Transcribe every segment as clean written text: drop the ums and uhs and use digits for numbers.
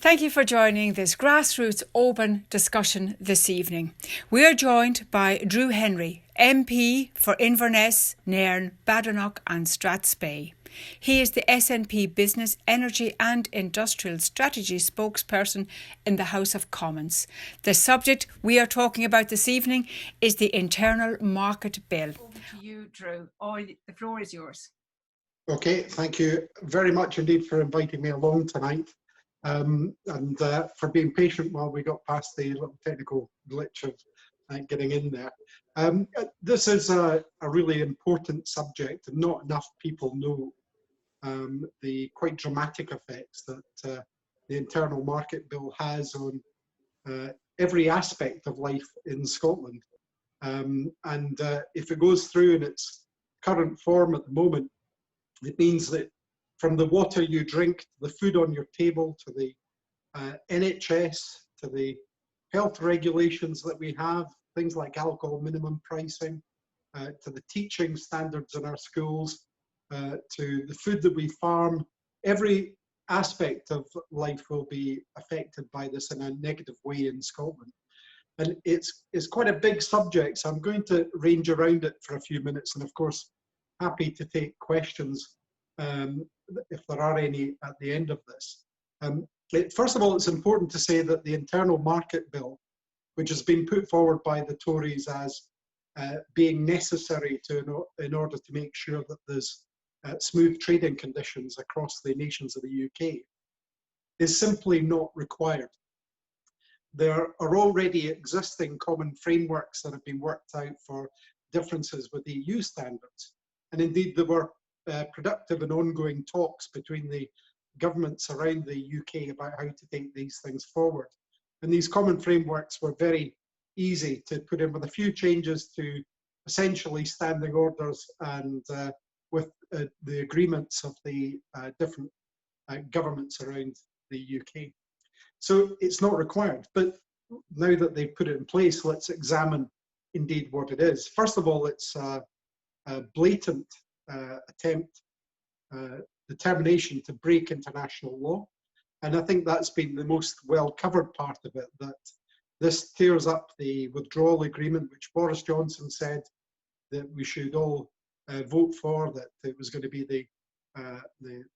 Thank you for joining this grassroots open discussion this evening. We are joined by Drew Henry, MP for Inverness, Nairn, Badenoch and Strathspey. He is the SNP Business, Energy and Industrial Strategy spokesperson in the House of Commons. The subject we are talking about this evening is the Internal Market Bill. Over to you, Drew. The floor is yours. Okay, thank you very much indeed for inviting me along tonight. And for being patient while we got past the little technical glitch of getting in there. This is a really important subject, and not enough people know the quite dramatic effects that the Internal Market Bill has on every aspect of life in Scotland. If it goes through in its current form at the moment, it means that from the water you drink, to the food on your table, to the NHS, to the health regulations that we have, things like alcohol minimum pricing, to the teaching standards in our schools, to the food that we farm, every aspect of life will be affected by this in a negative way in Scotland. And it's quite a big subject, so I'm going to range around it for a few minutes, and of course, happy to take questions if there are any at the end of this. First of all, it's important to say that the Internal Market Bill, which has been put forward by the Tories as being necessary in order to make sure that there's smooth trading conditions across the nations of the UK, is simply not required. There are already existing common frameworks that have been worked out for differences with EU standards. And indeed, there were productive and ongoing talks between the governments around the UK about how to take these things forward. And these common frameworks were very easy to put in, with a few changes to essentially standing orders and with the agreements of the different governments around the UK. So it's not required, but now that they've put it in place, let's examine indeed what it is. First of all, it's a blatant attempt, determination to break international law. And I think that's been the most well-covered part of it, that this tears up the withdrawal agreement, which Boris Johnson said that we should all vote for, that it was going to be the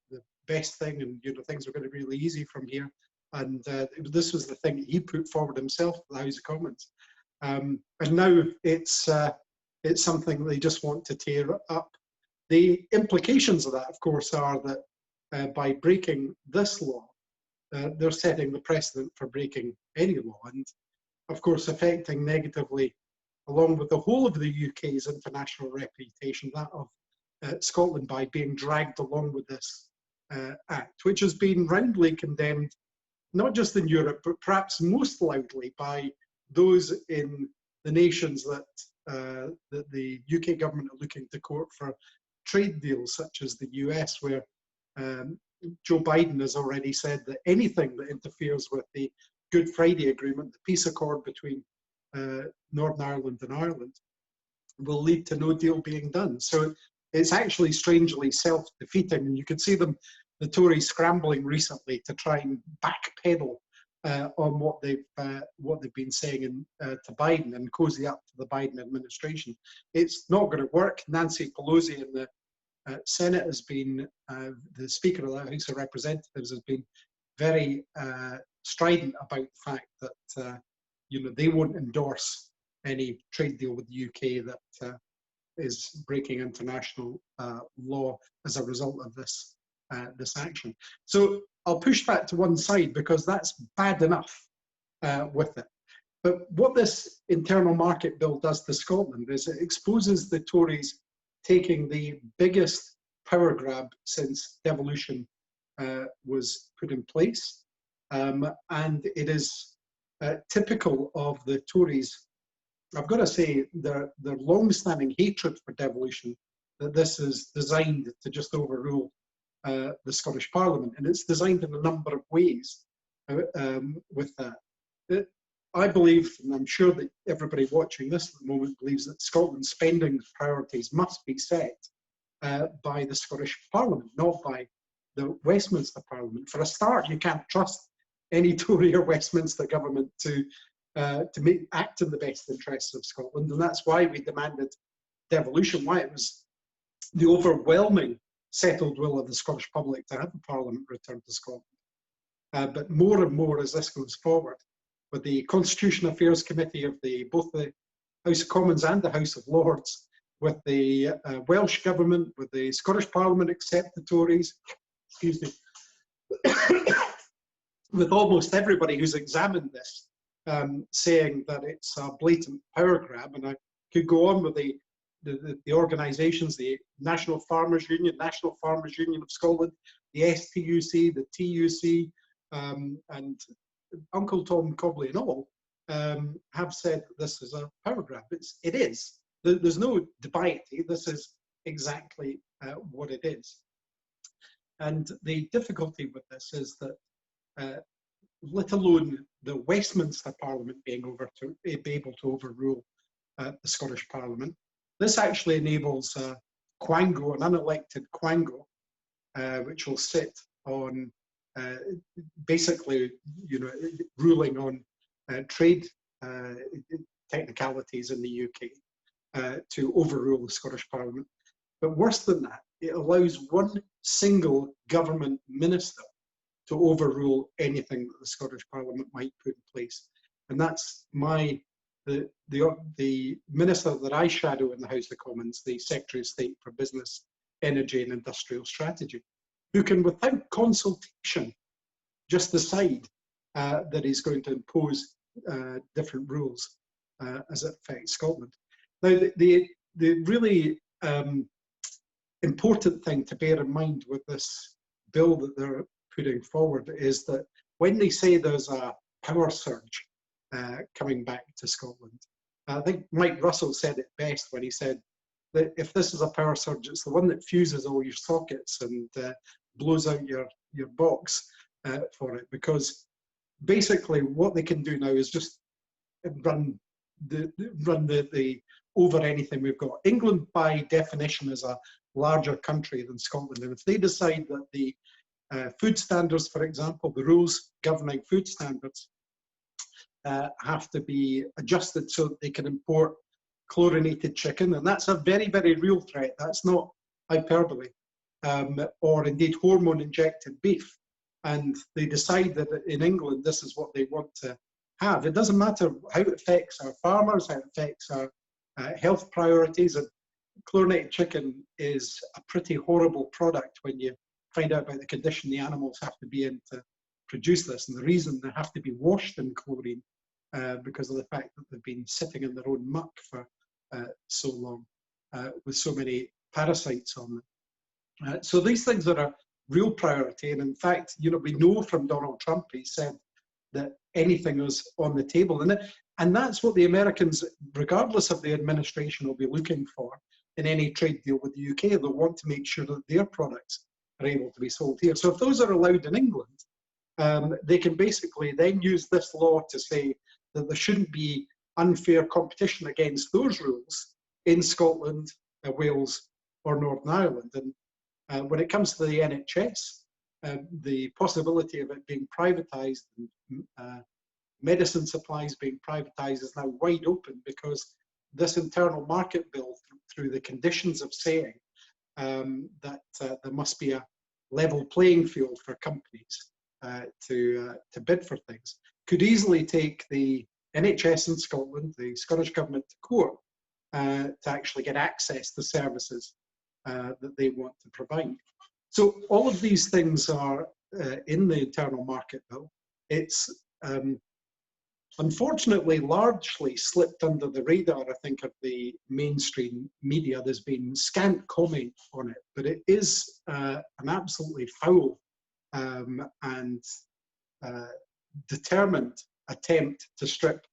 best thing, and things were going to be really easy from here. And this was the thing he put forward himself to the House of Commons. And now it's something they just want to tear up. The implications of that, of course, are that by breaking this law, they're setting the precedent for breaking any law, and of course affecting negatively, along with the whole of the UK's international reputation, that of Scotland, by being dragged along with this act, which has been roundly condemned, not just in Europe, but perhaps most loudly by those in the nations that the UK government are looking to court for trade deals, such as the US, where Joe Biden has already said that anything that interferes with the Good Friday Agreement, the peace accord between Northern Ireland and Ireland, will lead to no deal being done. So it's actually strangely self-defeating, and you could see them, the Tories, scrambling recently to try and backpedal on what they've been saying to Biden and cozy up to the Biden administration. It's not going to work. Nancy Pelosi in the Senate has been, the Speaker of the House of Representatives has been very strident about the fact that they won't endorse any trade deal with the UK that is breaking international law as a result of this action. So I'll push that to one side because that's bad enough with it. But what this Internal Market Bill does to Scotland is it exposes the Tories taking the biggest power grab since devolution was put in place. And it is typical of the Tories. I've got to say, their long-standing hatred for devolution, that this is designed to just overrule the Scottish Parliament, and it's designed in a number of ways with that. I believe, and I'm sure that everybody watching this at the moment believes, that Scotland's spending priorities must be set by the Scottish Parliament, not by the Westminster Parliament. For a start, you can't trust any Tory or Westminster government to act in the best interests of Scotland, and that's why we demanded devolution, why it was the overwhelming settled will of the Scottish public to have the Parliament return to Scotland. But more and more as this goes forward, with the Constitutional Affairs Committee of both the House of Commons and the House of Lords, with the Welsh Government, with the Scottish Parliament except the Tories, excuse me, with almost everybody who's examined this saying that it's a blatant power grab. And I could go on with the organisations, the National Farmers Union, National Farmers Union of Scotland, the STUC, the TUC, and Uncle Tom Cobley and all have said that this is a power grab. It is. There's no debate. This is exactly what it is. And the difficulty with this is that, let alone the Westminster Parliament being able to overrule the Scottish Parliament, this actually enables Quango, an unelected Quango, which will sit on basically, ruling on trade technicalities in the UK to overrule the Scottish Parliament. But worse than that, it allows one single government minister to overrule anything that the Scottish Parliament might put in place. And that's the minister that I shadow in the House of Commons, the Secretary of State for Business, Energy and Industrial Strategy, who can, without consultation, just decide that he's going to impose different rules as it affects Scotland. Now, the really important thing to bear in mind with this bill that they're putting forward is that when they say there's a power surge coming back to Scotland, I think Mike Russell said it best when he said that if this is a power surge, it's the one that fuses all your sockets and blows out your box for it, because basically what they can do now is just run the over anything we've got. England, by definition, is a larger country than Scotland, and if they decide that the food standards, for example, the rules governing food standards have to be adjusted so that they can import chlorinated chicken, and that's a very, very real threat. That's not hyperbole, or indeed hormone-injected beef, and they decide that in England this is what they want to have. It doesn't matter how it affects our farmers, how it affects our health priorities, and chlorinated chicken is a pretty horrible product when you find out about the condition the animals have to be in to produce this, and the reason they have to be washed in chlorine because of the fact that they've been sitting in their own muck for so long with so many parasites on them. So these things are a real priority, and in fact, we know from Donald Trump, he said that anything is on the table, and that's what the Americans, regardless of the administration, will be looking for in any trade deal with the UK. They'll want to make sure that their products are able to be sold here. So if those are allowed in England, they can basically then use this law to say that there shouldn't be unfair competition against those rules in Scotland, Wales, or Northern Ireland. And when it comes to the NHS, the possibility of it being privatised and medicine supplies being privatised is now wide open, because this internal market bill, through the conditions of saying that there must be a level playing field for companies to bid for things, could easily take the NHS in Scotland, the Scottish Government, to court to actually get access to services that they want to provide. So all of these things are in the internal market bill. It's unfortunately largely slipped under the radar, I think, of the mainstream media. There's been scant comment on it, but it is an absolutely foul and determined attempt to strip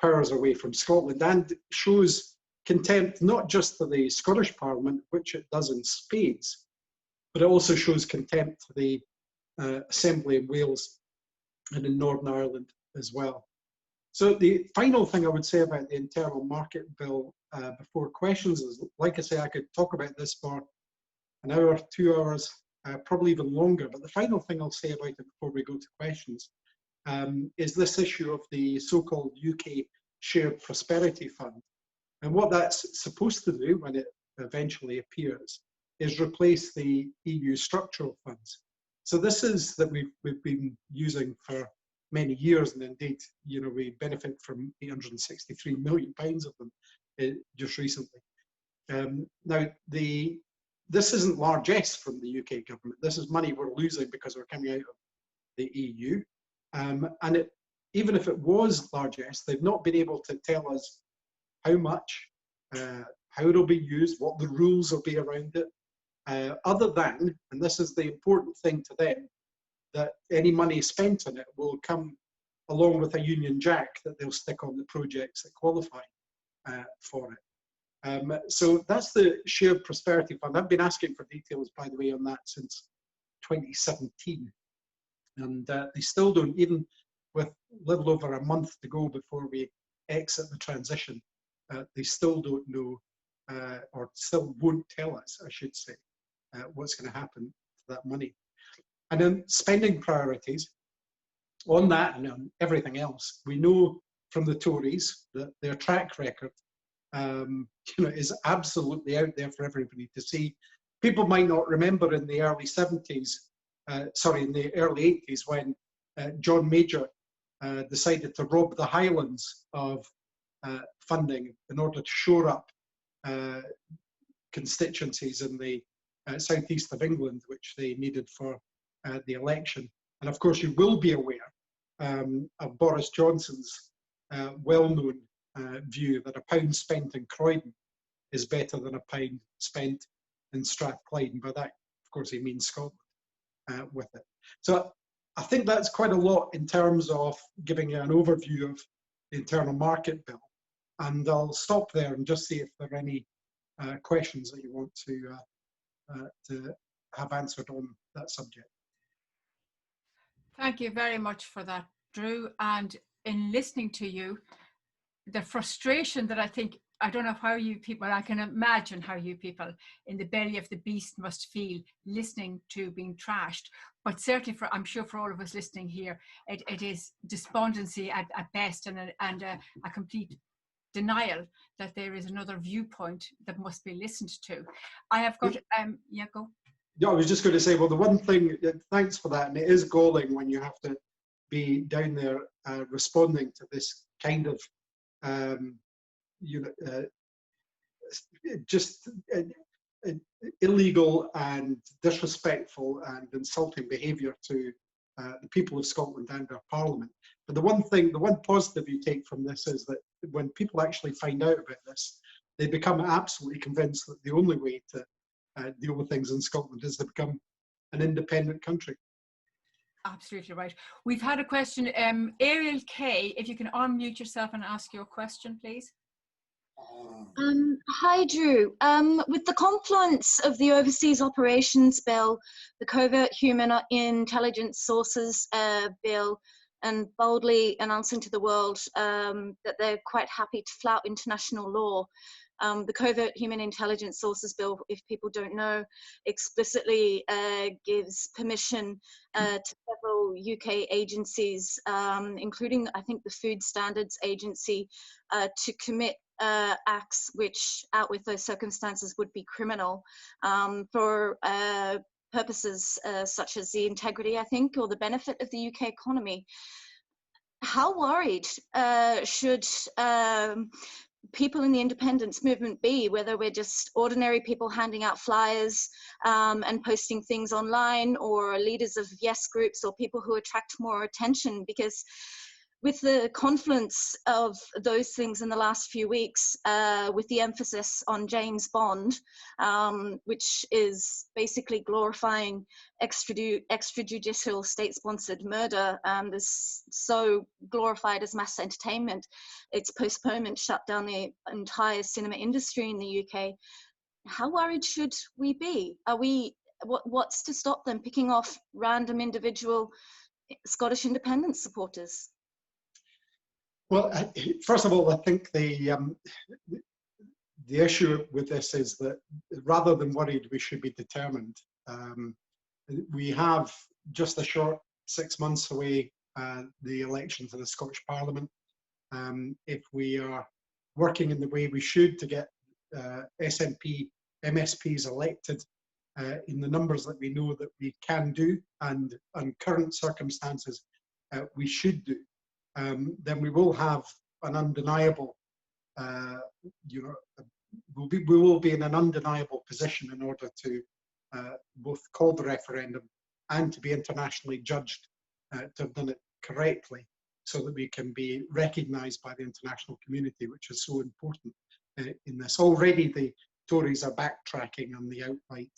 powers away from Scotland, and shows contempt not just for the Scottish Parliament, which it does in spades, but it also shows contempt for the Assembly in Wales and in Northern Ireland as well. So the final thing I would say about the internal market bill before questions is, like I say, I could talk about this for an hour, 2 hours, probably even longer, but the final thing I'll say about it before we go to questions is this issue of the so-called UK Shared Prosperity Fund. And what that's supposed to do when it eventually appears is replace the EU structural funds. So this is that we've been using for many years, and indeed, you know, we benefit from £863 million of them just recently. Now, this isn't largesse from the UK government. This is money we're losing because we're coming out of the EU. And even if it was largesse, they've not been able to tell us how much, how it'll be used, what the rules will be around it, other than, and this is the important thing to them, that any money spent on it will come along with a Union Jack that they'll stick on the projects that qualify for it. So that's the Shared Prosperity Fund. I've been asking for details, by the way, on that since 2017. And they still don't, even with little over a month to go before we exit the transition, they still don't know, or still won't tell us, I should say, what's going to happen to that money. And then spending priorities, on that and on everything else, we know from the Tories that their track record is absolutely out there for everybody to see. People might not remember in the early 70s, in the early 80s, when John Major decided to rob the Highlands of funding in order to shore up constituencies in the southeast of England, which they needed for the election. And of course, you will be aware of Boris Johnson's well-known view that a pound spent in Croydon is better than a pound spent in Strathclyde. And by that, of course, he means Scotland with it. So I think that's quite a lot in terms of giving you an overview of the internal market bill. And I'll stop there and just see if there are any questions that you want to have answered on that subject. Thank you very much for that, Drew. And in listening to you, the frustration that I don't know how you people, I can imagine how you people in the belly of the beast must feel listening to being trashed. But certainly I'm sure for all of us listening here, it is despondency at best and a complete denial that there is another viewpoint that must be listened to. I have got, yeah, go. Yeah, I was just going to say, well, the one thing, thanks for that, and it is galling when you have to be down there responding to this kind of, just illegal and disrespectful and insulting behaviour to the people of Scotland and our Parliament. But the one positive you take from this is that when people actually find out about this, they become absolutely convinced that the only way to deal with things in Scotland is to become an independent country. Absolutely right. We've had a question. Ariel K, if you can unmute yourself and ask your question, please. Hi, Drew. With the confluence of the Overseas Operations Bill, the Covert Human Intelligence Sources Bill, and boldly announcing to the world that they're quite happy to flout international law, the Covert Human Intelligence Sources Bill, if people don't know, explicitly gives permission to several UK agencies, including, I think, the Food Standards Agency, to commit acts which, out with those circumstances, would be criminal for purposes such as the integrity, I think, or the benefit of the UK economy. How worried should people in the independence movement be, whether we're just ordinary people handing out flyers and posting things online, or leaders of yes groups, or people who attract more attention? Because with the confluence of those things in the last few weeks, with the emphasis on James Bond, which is basically glorifying extrajudicial state-sponsored murder, is so glorified as mass entertainment, its postponement shut down the entire cinema industry in the UK. How worried should we be? What's to stop them picking off random individual Scottish independence supporters? Well, first of all, I think the issue with this is that rather than worried, we should be determined. We have just a short 6 months away the election to the Scottish Parliament. If we are working in the way we should to get SNP MSPs elected in the numbers that we know that we can do, and on current circumstances we should do, then we will have an undeniable, we will be in an undeniable position in order to both call the referendum and to be internationally judged to have done it correctly, so that we can be recognised by the international community, which is so important in this. Already the Tories are backtracking on the outright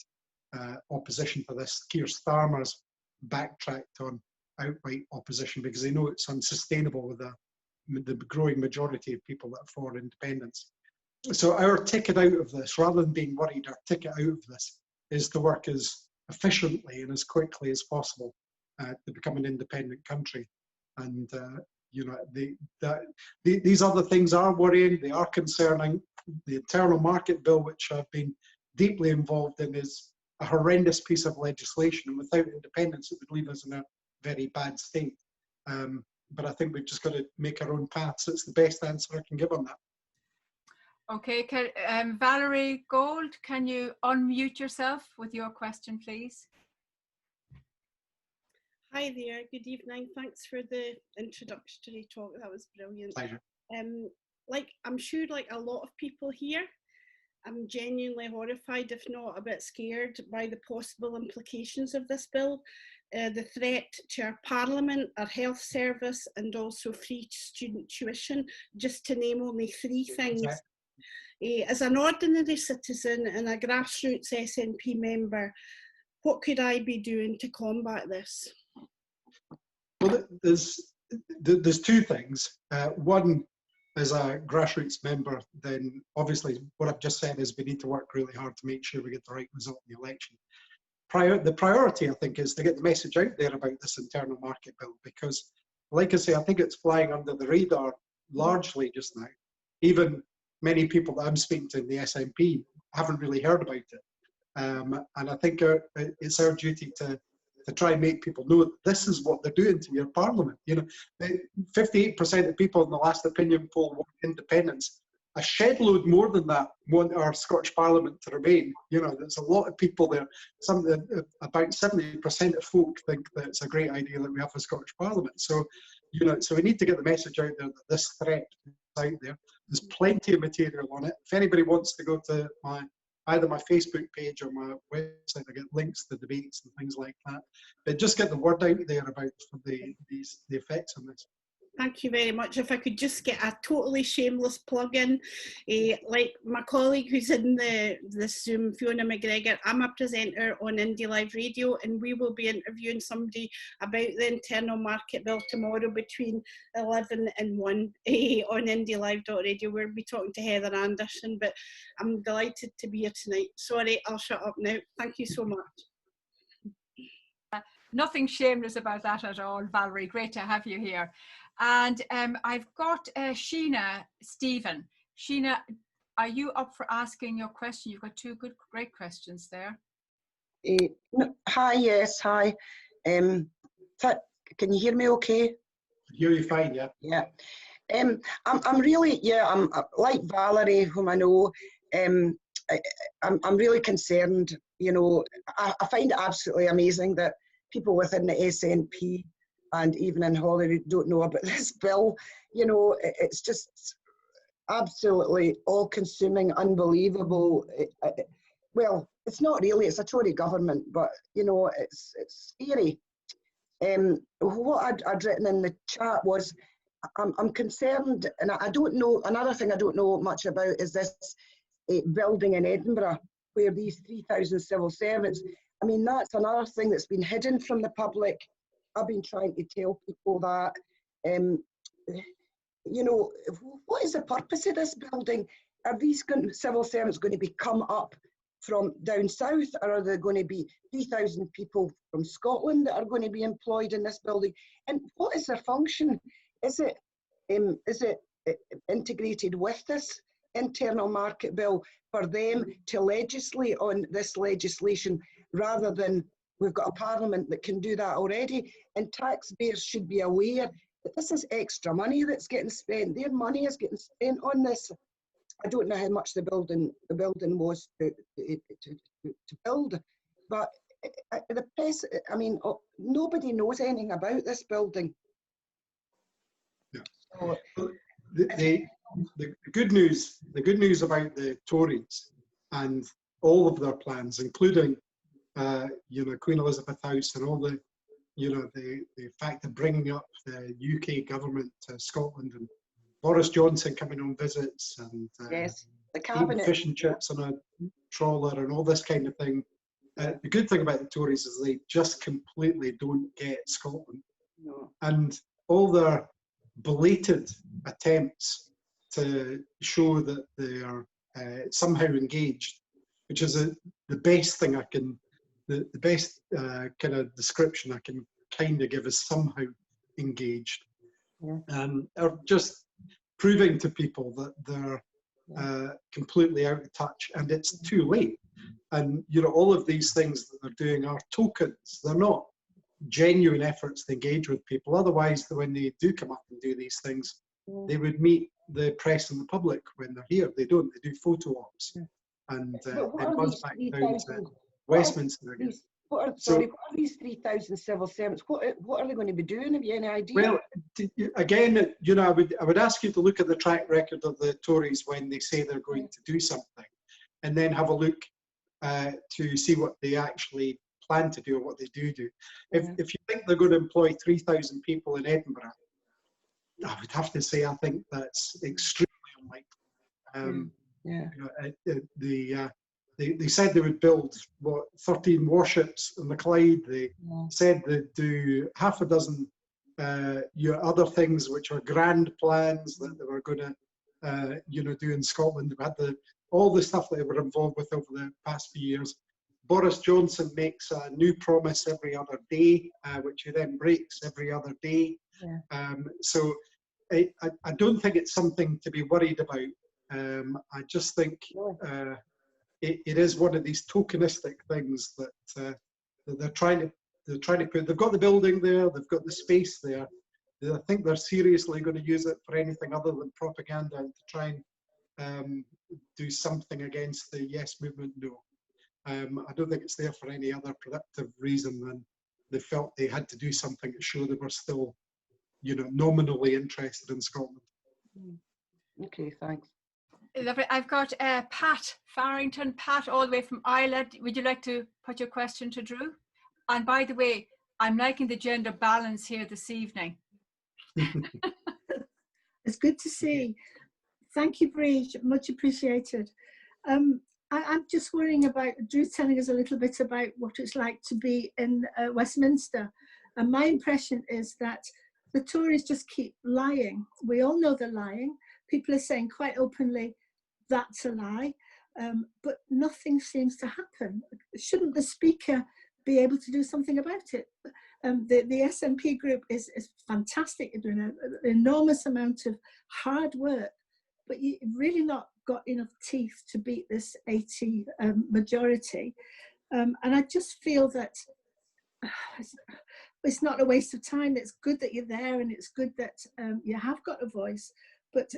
opposition to this. Keir Starmer's backtracked on outright opposition because they know it's unsustainable with the growing majority of people that are for independence. So our ticket out of this, rather than being worried, our ticket out of this is to work as efficiently and as quickly as possible to become an independent country. And these other things are worrying, they are concerning. The internal market bill, which I've been deeply involved in, is a horrendous piece of legislation, and without independence it would leave us in a very bad state. But I think we've just got to make our own paths. It's the best answer I can give on that. Okay, Valerie Gold, can you unmute yourself with your question, please? Hi there, good evening. Thanks for the introductory talk, that was brilliant. Pleasure. I'm sure like a lot of people here, I'm genuinely horrified, if not a bit scared, by the possible implications of this bill. The threat to our parliament, our health service, and also free student tuition, just to name only three things. As an ordinary citizen and a grassroots SNP member, what could I be doing to combat this? Well, there's two things. One, as a grassroots member, then obviously what I've just said is we need to work really hard to make sure we get the right result in the election. The priority, I think, is to get the message out there about this internal market bill, because, like I say, I think it's flying under the radar largely just now. Even many people that I'm speaking to in the SNP haven't really heard about it. And I think it's our duty to try and make people know that this is what they're doing to your parliament. 58% of people in the last opinion poll want independence. A shed load more than that want our Scottish Parliament to remain. There's a lot of people there. About 70% of folk think that it's a great idea that we have a Scottish Parliament. So, so we need to get the message out there that this threat is out there. There's plenty of material on it. If anybody wants to go to either my Facebook page or my website, I get links to debates and things like that. But just get the word out there about the effects on this. Thank you very much. If I could just get a totally shameless plug in, like my colleague who's in the Zoom, Fiona McGregor, I'm a presenter on Indie Live Radio, and we will be interviewing somebody about the internal market bill tomorrow between 11 and 1 on indielive.radio. We'll be talking to Heather Anderson, but I'm delighted to be here tonight. Sorry, I'll shut up now. Thank you so much. Nothing shameless about that at all, Valerie. Great to have you here. And I've got Sheena Stephen. Sheena, are you up for asking your question? You've got two great questions there. Hi, yes, hi. Can you hear me okay? I hear you fine, yeah. Yeah. I'm like Valerie, whom I know, I'm really concerned. I find it absolutely amazing that people within the SNP and even in Holyrood don't know about this bill. It's just absolutely all-consuming, unbelievable. Well, it's not really, it's a Tory government, but it's scary. What I'd written in the chat was, I'm concerned, and I don't know, another thing I don't know much about is this building in Edinburgh where these 3,000 civil servants, I mean, that's another thing that's been hidden from the public. I've been trying to tell people that, what is the purpose of this building? Are these civil servants going to be come up from down south, or are there going to be 3,000 people from Scotland that are going to be employed in this building? And what is their function? Is it integrated with this internal market bill for them to legislate on this legislation rather than We've got a parliament that can do that already, and taxpayers should be aware that this is extra money that's getting spent. Their money is getting spent on this. I don't know how much the building was to build, but the press, I mean, nobody knows anything about this building. Yeah. So, the good news about the Tories and all of their plans, including Queen Elizabeth House and all the fact of bringing up the UK government to Scotland and Boris Johnson coming on visits and yes, the eating cabinet, fish and chips on a trawler and all this kind of thing. The good thing about the Tories is they just completely don't get Scotland. no. And all their belated attempts to show that they are somehow engaged, which is the best thing I can, the best kind of description I can kind of give is somehow engaged, are just proving to people that they're completely out of touch and it's too late. And all of these things that they're doing are tokens. They're not genuine efforts to engage with people. Otherwise, when they do come up and do these things, they would meet the press and the public when they're here. They don't. They do photo ops and then buzz back down to Westminster again. What are these 3,000 civil servants? What are they going to be doing? Have you any idea? Well, again, I would ask you to look at the track record of the Tories when they say they're going to do something, and then have a look to see what they actually plan to do or what they do. If you think they're going to employ 3,000 people in Edinburgh, I would have to say I think that's extremely unlikely. They said they would build 13 warships in the Clyde. They said they'd do half a dozen other things which are grand plans that they were going to do in Scotland. We had all the stuff that they were involved with over the past few years. Boris Johnson makes a new promise every other day, which he then breaks every other day. So I don't think it's something to be worried about. I just think it is one of these tokenistic things that they're trying to put. They've got the building there, they've got the space there. I think they're seriously going to use it for anything other than propaganda and to try and do something against the Yes movement. No. I don't think it's there for any other productive reason than they felt they had to do something to show they were still, nominally interested in Scotland. Okay, thanks. Lovely. I've got Pat Farrington. Pat, all the way from Ireland. Would you like to put your question to Drew? And by the way, I'm liking the gender balance here this evening. It's good to see. Thank you, Bridge. Much appreciated. I'm just worrying about Drew telling us a little bit about what it's like to be in Westminster. And my impression is that the Tories just keep lying. We all know they're lying. People are saying quite openly, that's a lie, but nothing seems to happen. Shouldn't the Speaker be able to do something about it? The SNP group is fantastic. They're doing an enormous amount of hard work, but you've really not got enough teeth to beat this 80 majority. And I just feel that it's not a waste of time. It's good that you're there and it's good that you have got a voice. But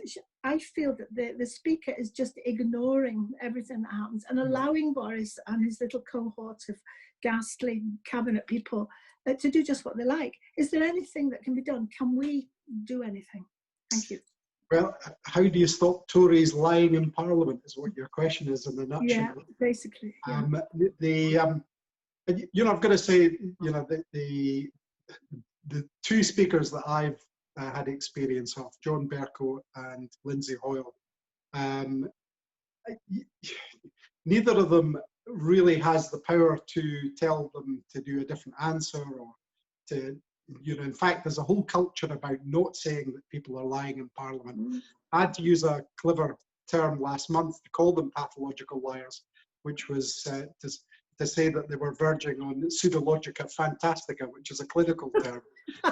I feel that the Speaker is just ignoring everything that happens and allowing Boris and his little cohort of ghastly cabinet people to do just what they like. Is there anything that can be done? Can we do anything? Thank you. Well, how do you stop Tories lying in Parliament is what your question is in a nutshell. Yeah, basically. Yeah. I've got to say, the two speakers that I've had experience of, John Bercow and Lindsay Hoyle, neither of them really has the power to tell them to do a different answer or to, in fact, there's a whole culture about not saying that people are lying in Parliament. I had to use a clever term last month to call them pathological liars, which was to say that they were verging on pseudologica fantastica, which is a clinical term.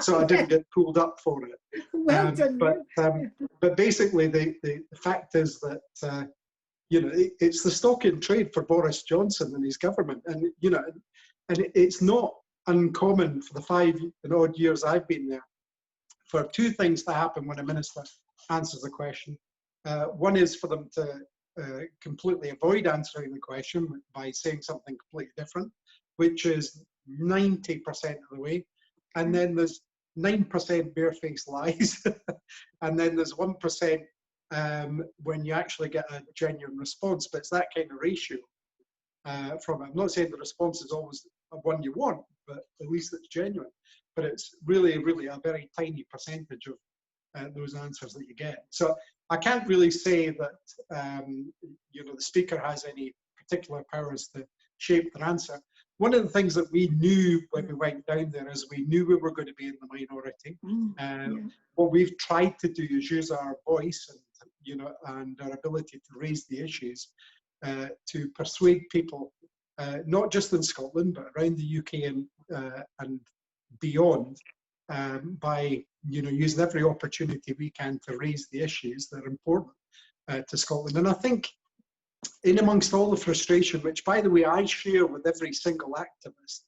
So I didn't get pulled up for it. Well done. But basically, the fact is that it's the stock in trade for Boris Johnson and his government, and And it's not uncommon for the 5 and odd years I've been there for two things to happen when a minister answers a question. One is for them to completely avoid answering the question by saying something completely different, which is 90% of the way. And then there's 9% barefaced lies. And then there's 1% when you actually get a genuine response. But it's that kind of ratio from it. I'm not saying the response is always one you want, but at least it's genuine. But it's really, really a very tiny percentage of those answers that you get. So I can't really say that the speaker has any particular powers to shape their answer. One of the things that we knew when we went down there is we knew we were going to be in the minority. What we've tried to do is use our voice and our ability to raise the issues to persuade people, not just in Scotland but around the UK and beyond, by using every opportunity we can to raise the issues that are important to Scotland. And I think in amongst all the frustration, which by the way I share with every single activist,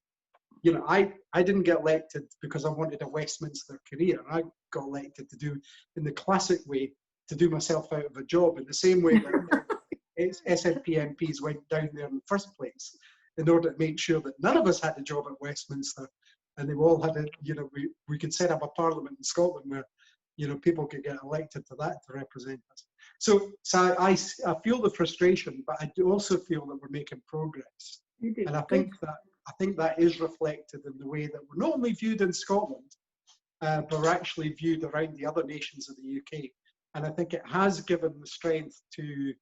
I didn't get elected because I wanted a Westminster career. I got elected to do, in the classic way, to do myself out of a job, in the same way that SNP MPs went down there in the first place in order to make sure that none of us had a job at Westminster, and they all had we could set up a parliament in Scotland where people could get elected to that to represent us. So I feel the frustration, but I do also feel that we're making progress. And I think that is reflected in the way that we're not only viewed in Scotland, but we're actually viewed around the other nations of the UK. And I think it has given the strength to,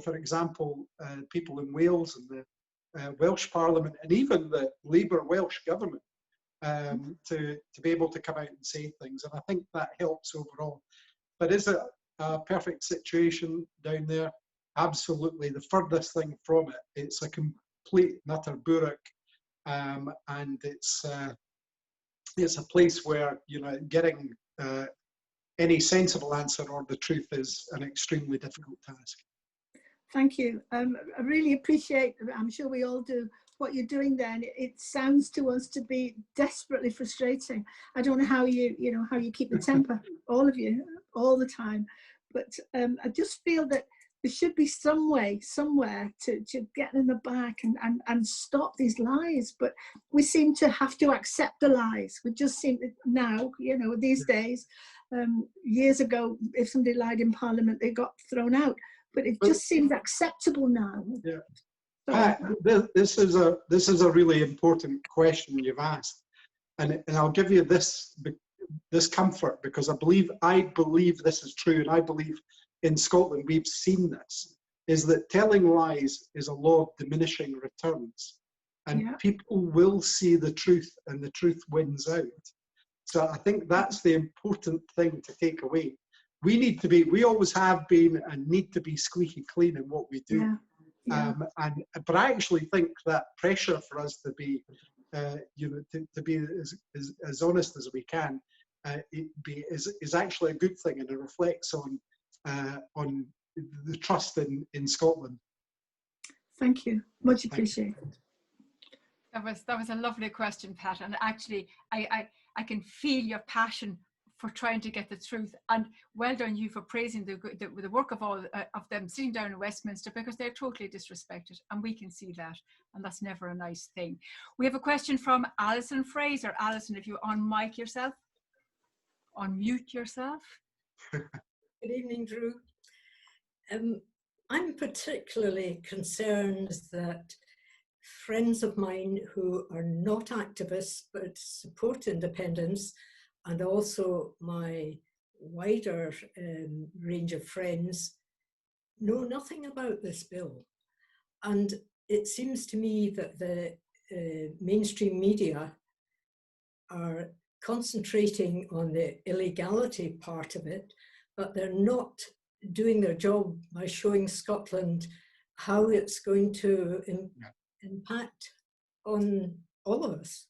for example, people in Wales and the Welsh Parliament and even the Labour Welsh government to be able to come out and say things. And I think that helps overall. But is it a perfect situation down there? Absolutely. The furthest thing from it. It's a complete and utter burdock, and it's a place where getting any sensible answer or the truth is an extremely difficult task. Thank you. I really appreciate, I'm sure we all do, what you're doing there. And it sounds to us to be desperately frustrating. I don't know how you keep the temper, all of you, all the time. But I just feel that there should be some way, somewhere to get in the back and stop these lies. But we seem to have to accept the lies. We just seem to now, these days, years ago, if somebody lied in Parliament, they got thrown out. But it just seems acceptable now. Yeah. This is a really important question you've asked, and I'll give you this comfort, because I believe this is true, and I believe in Scotland we've seen this, is that telling lies is a law of diminishing returns, and people will see the truth, and the truth wins out. So I think that's the important thing to take away. We always have been and need to be squeaky clean in what we do. But I actually think that pressure for us to be, to be as honest as we can, is actually a good thing, and it reflects on the trust in Scotland. Thank you, much appreciated. That was a lovely question, Pat, and actually I can feel your passion for trying to get the truth, and well done you for praising the work of all of them sitting down in Westminster, because they're totally disrespected, and we can see that, and that's never a nice thing. We have a question from Alison Fraser. Alison, if you unmute yourself. Good evening, Drew. I'm particularly concerned that friends of mine who are not activists but support independence, and also my wider range of friends, know nothing about this bill. And it seems to me that the mainstream media are concentrating on the illegality part of it, but they're not doing their job by showing Scotland how it's going to impact on all of us.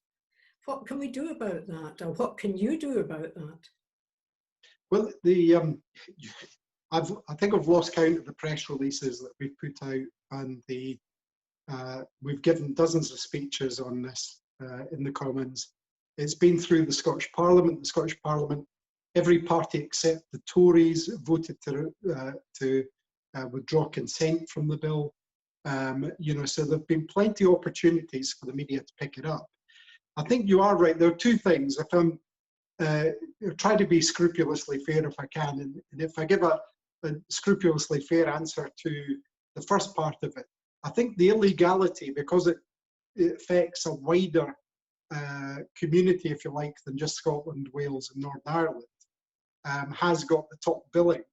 What can we do about that, or what can you do about that? Well, I think I've lost count of the press releases that we've put out, and the We've given dozens of speeches on this in the Commons. It's been through the Scottish Parliament. The Scottish Parliament, every party except the Tories voted to withdraw consent from the bill. So there have been plenty of opportunities for the media to pick it up. I think you are right. There are two things. If I'm try to be scrupulously fair if I can, and if I give a scrupulously fair answer to the first part of it, I think the illegality, because it affects a wider community, if you like, than just Scotland, Wales, and Northern Ireland, has got the top billing,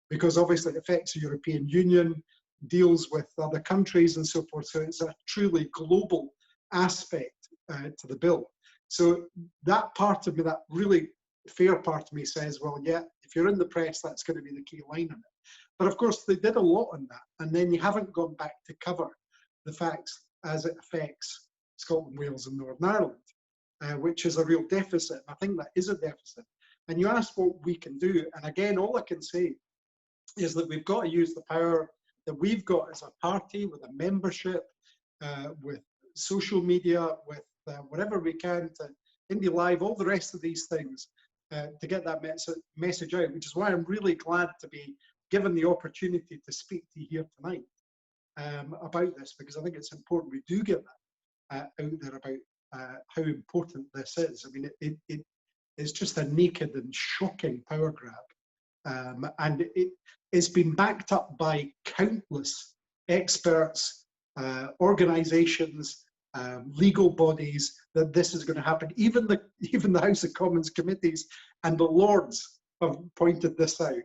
because obviously it affects the European Union, deals with other countries and so forth. So it's a truly global aspect to the bill. So that part of me, that really fair part of me says, well, yeah, if you're in the press, that's going to be the key line on it. But of course, they did a lot on that. And then you haven't gone back to cover the facts as it affects Scotland, Wales, and Northern Ireland, which is a real deficit. I think that is a deficit. And you asked what we can do. And again, all I can say is that we've got to use the power that we've got as a party, with a membership, with social media, with whatever we can, to Indie Live, all the rest of these things, to get that message out, which is why I'm really glad to be given the opportunity to speak to you here tonight about this, because I think it's important we do get that out there about how important this is. I mean, it's just a naked and shocking power grab. And it's been backed up by countless experts, organisations, legal bodies, that this is going to happen. Even the House of Commons committees and the Lords have pointed this out.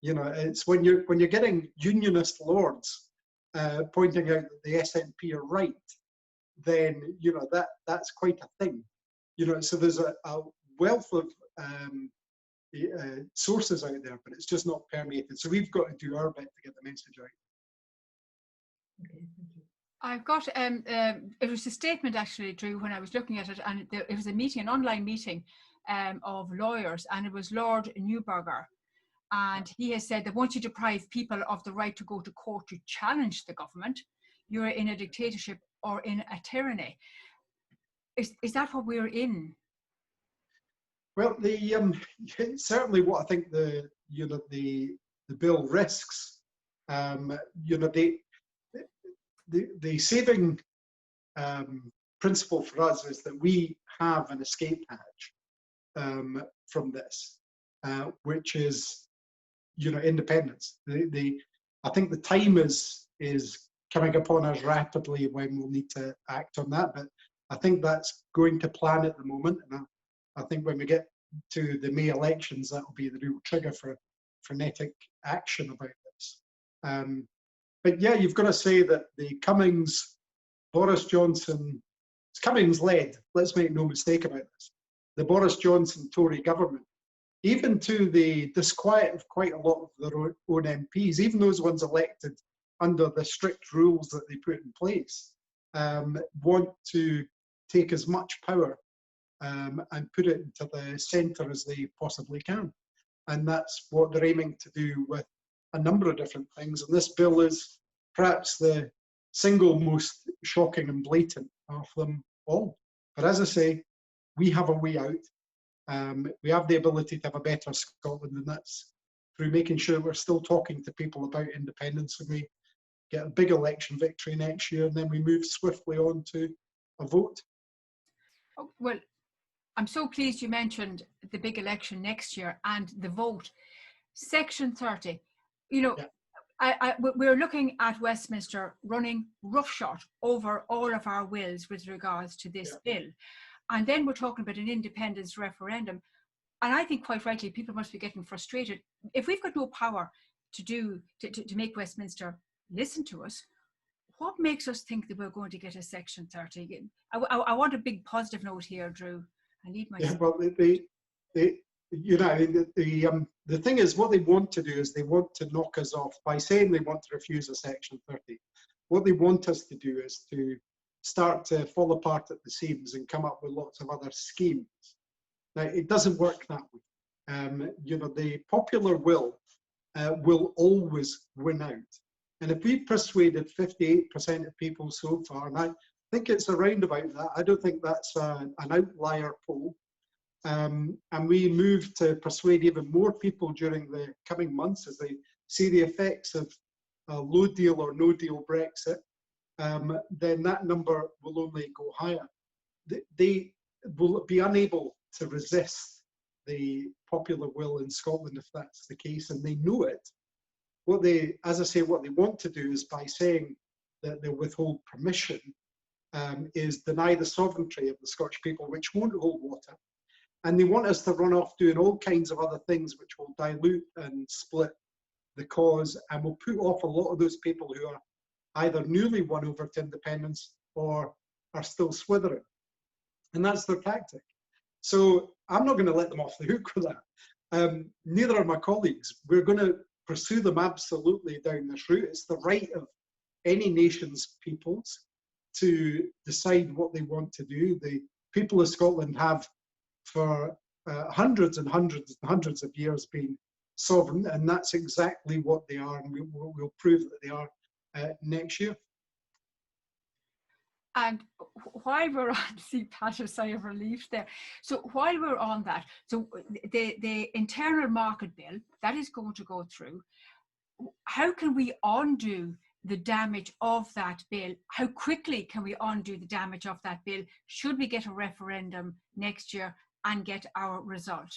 You know, it's when you're getting unionist Lords pointing out that the SNP are right, then you know that's quite a thing. You know, so there's a wealth of sources out there, but it's just not permeated. So we've got to do our bit to get the message out. Okay, thank you. I've got, it was a statement actually, Drew, when I was looking at it, and it was a meeting, an online meeting of lawyers, and it was Lord Newberger. And he has said that once you deprive people of the right to go to court to challenge the government, you're in a dictatorship or in a tyranny. Is that what we're in? Well, certainly what I think the bill risks, the saving principle for us is that we have an escape hatch from this, which is, independence. I think the time is coming upon us rapidly when we'll need to act on that, but I think that's going to plan at the moment, and I think when we get to the May elections, that will be the real trigger for frenetic action about this. But yeah, you've got to say that the Cummings, Boris Johnson, it's Cummings-led, let's make no mistake about this, the Boris Johnson Tory government, even to the disquiet of quite a lot of their own MPs, even those ones elected under the strict rules that they put in place, want to take as much power and put it into the centre as they possibly can. And that's what they're aiming to do with a number of different things. And this bill is perhaps the single most shocking and blatant of them all. But as I say, we have a way out. We have the ability to have a better Scotland, and that's through making sure we're still talking to people about independence, and we get a big election victory next year, and then we move swiftly on to a vote. Oh, well, I'm so pleased you mentioned the big election next year and the vote. Section 30, yeah. We're looking at Westminster running roughshod over all of our wills with regards to this bill. And then we're talking about an independence referendum. And I think quite rightly, people must be getting frustrated. If we've got no power to make Westminster listen to us, what makes us think that we're going to get a Section 30? I want a big positive note here, Drew. I need my... Yeah, well, the thing is, what they want to do is they want to knock us off by saying they want to refuse a Section 30. What they want us to do is to start to fall apart at the seams and come up with lots of other schemes. Now, it doesn't work that way. The popular will always win out. And if we persuaded 58% of people so far, and I think it's around about that, I don't think that's an outlier poll, and we move to persuade even more people during the coming months as they see the effects of a low deal or no deal Brexit, then that number will only go higher. They will be unable to resist the popular will in Scotland if that's the case, and they know it. What they, as I say, what they want to do is by saying that they'll withhold permission, is deny the sovereignty of the Scottish people, which won't hold water. And they want us to run off doing all kinds of other things which will dilute and split the cause and will put off a lot of those people who are either newly won over to independence or are still swithering. And that's their tactic. So I'm not going to let them off the hook for that. Neither are my colleagues. We're going to pursue them absolutely down this route. It's the right of any nation's peoples to decide what they want to do. The people of Scotland have for hundreds and hundreds and hundreds of years been sovereign, and that's exactly what they are, and we'll prove that they are next year. And while we're on, see Pat, a sigh of relief there. So while we're on that, so the internal market bill, that is going to go through. How can we undo the damage of that bill? How quickly can we undo the damage of that bill? Should we get a referendum next year and get our result?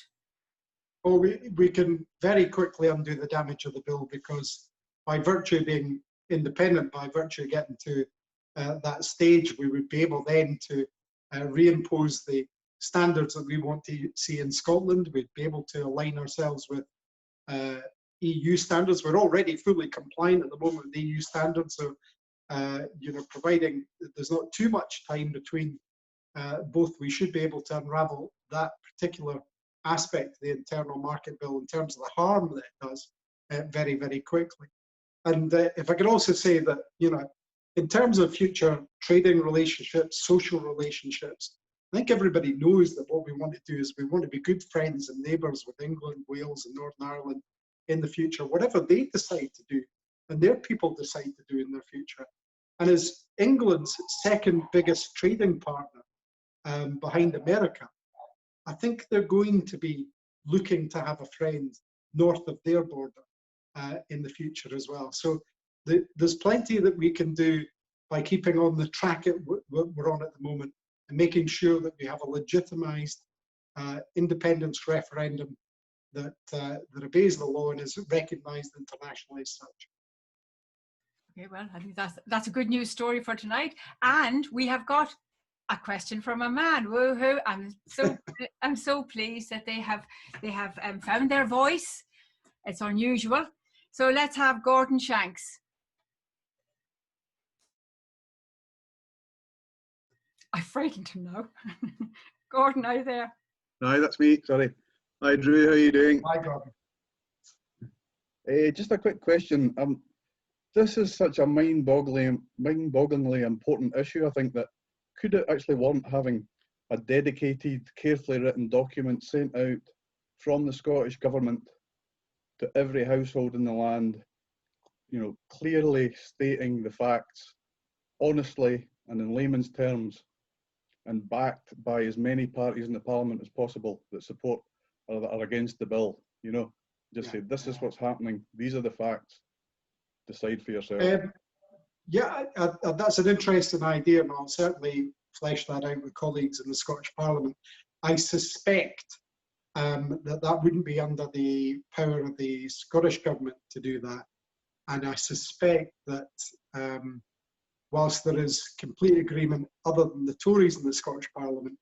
Well, we can very quickly undo the damage of the bill, because by virtue of being independent, by virtue of getting to that stage, we would be able then to reimpose the standards that we want to see in Scotland. We'd be able to align ourselves with EU standards. We're already fully compliant at the moment with EU standards, so providing there's not too much time between both, we should be able to unravel that particular aspect of the internal market bill in terms of the harm that it does very, very quickly. And if I could also say that, in terms of future trading relationships, social relationships, I think everybody knows that what we want to do is we want to be good friends and neighbours with England, Wales and Northern Ireland in the future, whatever they decide to do and their people decide to do in their future. And as England's second biggest trading partner behind America, I think they're going to be looking to have a friend north of their border in the future as well. So there's plenty that we can do by keeping on the track we're on at the moment and making sure that we have a legitimised independence referendum that obeys the law and is recognised internationally as such. Okay, well, I think that's a good news story for tonight. And we have got a question from a man. Woohoo! I'm so pleased that they have found their voice. It's unusual. So let's have Gordon Shanks. I'm frightened him now. Gordon, are you there? Hi, that's me. Sorry. Hi, Drew. How are you doing? Hi, Gordon. Just a quick question. This is such a mind-bogglingly important issue. I think that could it actually warrant having a dedicated, carefully written document sent out from the Scottish Government to every household in the land, clearly stating the facts, honestly and in layman's terms, and backed by as many parties in the Parliament as possible that support or that are against the bill. Say, this is what's happening. These are the facts. Decide for yourself. That's an interesting idea, and I'll certainly flesh that out with colleagues in the Scottish Parliament. I suspect that wouldn't be under the power of the Scottish Government to do that. And I suspect that whilst there is complete agreement, other than the Tories in the Scottish Parliament,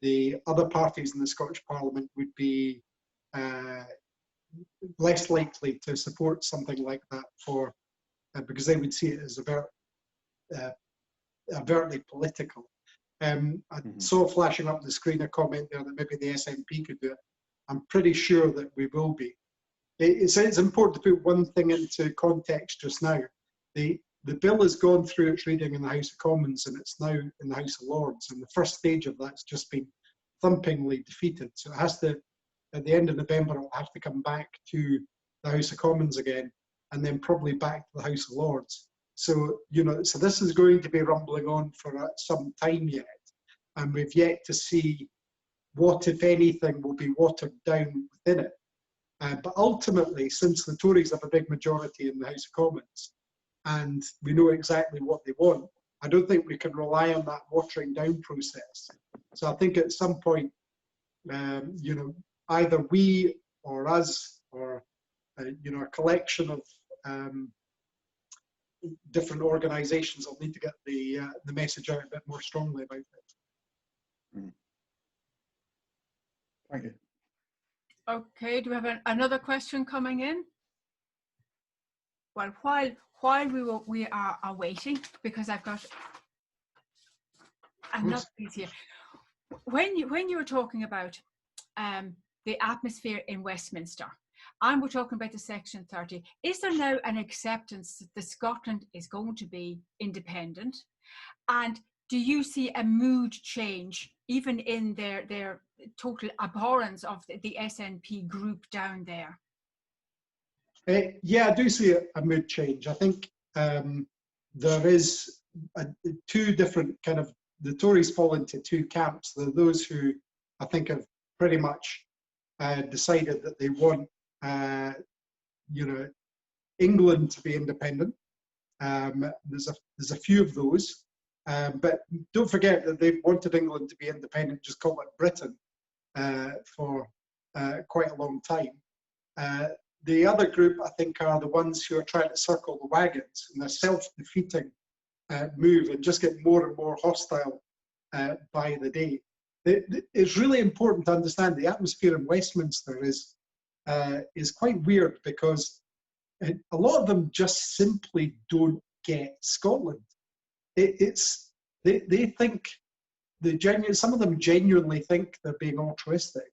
the other parties in the Scottish Parliament would be less likely to support something like that because they would see it as overtly political. I saw flashing up the screen a comment there that maybe the SNP could do it. I'm pretty sure that we will be. It's important to put one thing into context just now. The bill has gone through its reading in the House of Commons and it's now in the House of Lords, and the first stage of that's just been thumpingly defeated. So it has to, at the end of November, it'll have to come back to the House of Commons again. and then probably back to the House of Lords. So, you know, so this is going to be rumbling on for some time yet, and we've yet to see what, if anything, will be watered down within it. But ultimately, since the Tories have a big majority in the House of Commons, and we know exactly what they want, I don't think we can rely on that watering down process. So I think at some point, you know, either we or us or, you know, a collection of different organisations will need to get the message out a bit more strongly about it. Thank you. Okay, do we have another question coming in? Well, while we are waiting, because I've got another piece here. When you were talking about the atmosphere in Westminster, and we're talking about the Section 30, is there now an acceptance that Scotland is going to be independent? And do you see a mood change, even in their total abhorrence of the SNP group down there? Yeah, I do see a mood change. I think there is two different kind of, the Tories fall into two camps. There are those who I think have pretty much decided that they want, you know, England to be independent. There's a few of those, but don't forget that they've wanted England to be independent, just call it Britain, for quite a long time. The other group, I think, are the ones who are trying to circle the wagons in a self-defeating move and just get more and more hostile by the day. It's really important to understand the atmosphere in Westminster is quite weird, because a lot of them just simply don't get Scotland. They think, some of them genuinely think they're being altruistic,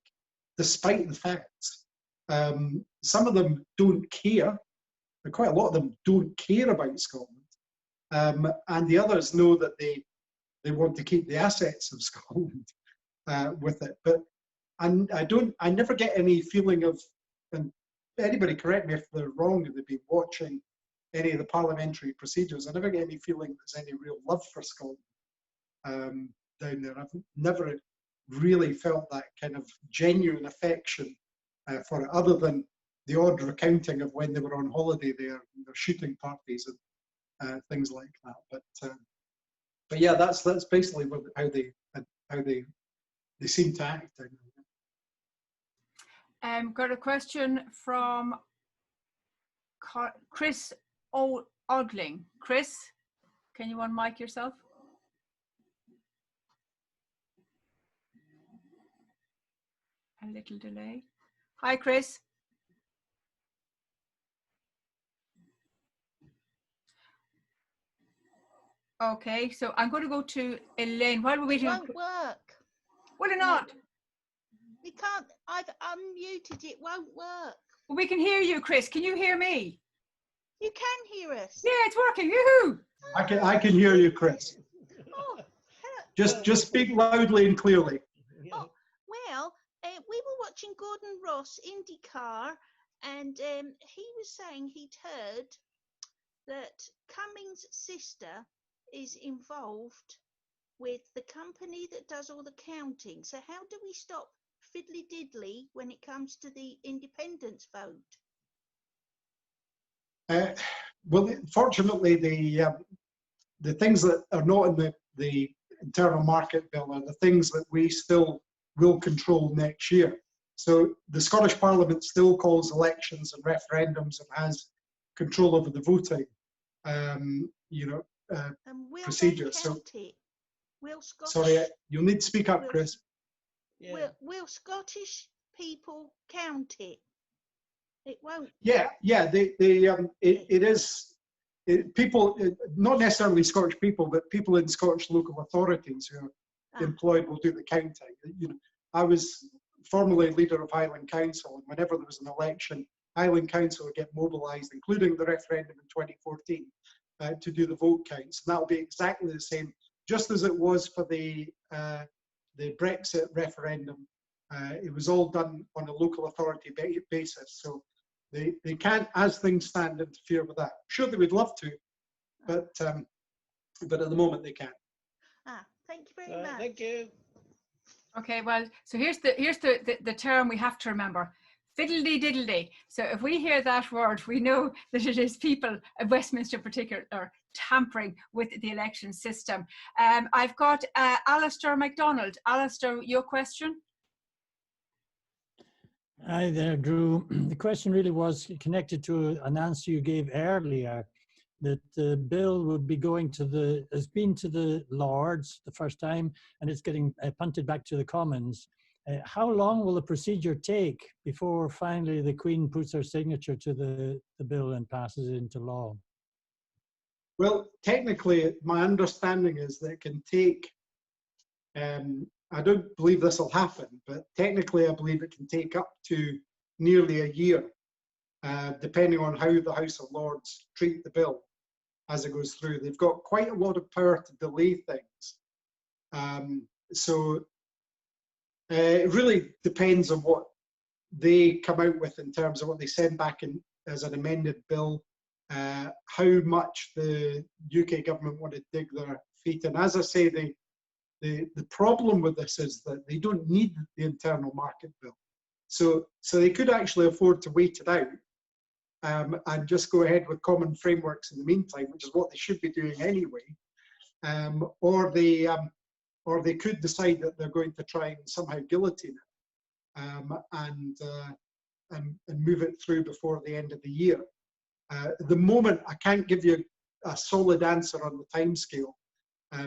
despite the facts. Some of them don't care, and quite a lot of them don't care about Scotland. And the others know that they want to keep the assets of Scotland with it. But I never get any feeling of, and anybody correct me if they're wrong, if they've been watching any of the parliamentary procedures, I never get any feeling there's any real love for Scotland down there. I've never really felt that kind of genuine affection for it, other than the odd recounting of when they were on holiday there, and their shooting parties and things like that. But yeah, that's basically how they seem to act. Got a question from Chris Odling. Chris, can you unmic yourself? A little delay. Hi, Chris. Okay, so I'm going to go to Elaine. While we're waiting, it won't work. Will it not? We can't. I've unmuted. It won't work. Well, we can hear you, Chris. Can you hear me? You can hear us. Yeah, it's working. Yoo-hoo! I can hear you, Chris. Oh, just speak loudly and clearly. oh well, we were watching Gordon Ross IndyCar, and he was saying he'd heard that Cummings' sister is involved with the company that does all the counting. So how do we stop fiddly diddly when it comes to the independence vote? Well, fortunately, the things that are not in the internal market bill are the things that we still will control next year. So the Scottish Parliament still calls elections and referendums and has control over the voting, you know, procedure. So, sorry, you'll need to speak up, Chris. Will Scottish people count it? It won't. Yeah. It is. People, not necessarily Scottish people, but people in Scottish local authorities who are employed will do the counting. You know, I was formerly leader of Highland Council, and whenever there was an election, Highland Council would get mobilised, including the referendum in 2014, to do the vote counts. And that'll be exactly the same, just as it was for the Brexit referendum. It was all done on a local authority basis. So they can't, as things stand, interfere with that. Sure, they would love to, but at the moment they can't. Thank you very much. Thank you. Okay, well, so here's the term we have to remember. Fiddledy-diddledy. So if we hear that word, we know that it is people at Westminster in particular are tampering with the election system. I've got Alistair MacDonald. Alistair, your question? Hi there, Drew. The question really was connected to an answer you gave earlier, that the bill would be going to has been to the Lords the first time, and it's getting punted back to the Commons. How long will the procedure take before finally the Queen puts her signature to the bill and passes it into law? Well, technically, my understanding is that it can take, I don't believe this will happen, but technically I believe it can take up to nearly a year, depending on how the House of Lords treat the bill as it goes through. They've got quite a lot of power to delay things. So it really depends on what they come out with in terms of what they send back in as an amended bill, how much the UK government want to dig their feet in. As I say, the problem with this is that they don't need the internal market bill. So they could actually afford to wait it out and just go ahead with common frameworks in the meantime, which is what they should be doing anyway. Or they could decide that they're going to try and somehow guillotine it and move it through before the end of the year. At the moment, I can't give you a solid answer on the timescale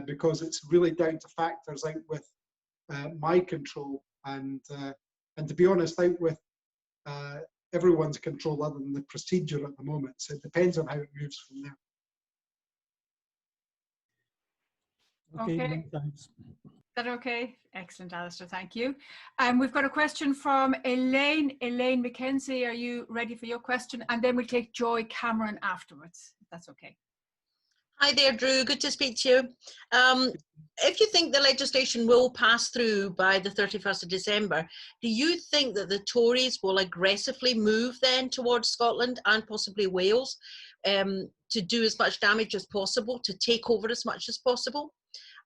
because it's really down to factors out with my control and to be honest, out with everyone's control other than the procedure at the moment. So it depends on how it moves from there. Okay, thanks. Is that okay? Excellent, Alistair, thank you. We've got a question from Elaine. Elaine McKenzie, are you ready for your question? And then we'll take Joy Cameron afterwards, if that's okay. Hi there, Drew. Good to speak to you. If you think the legislation will pass through by the 31st of December, do you think that the Tories will aggressively move then towards Scotland and possibly Wales to do as much damage as possible, to take over as much as possible?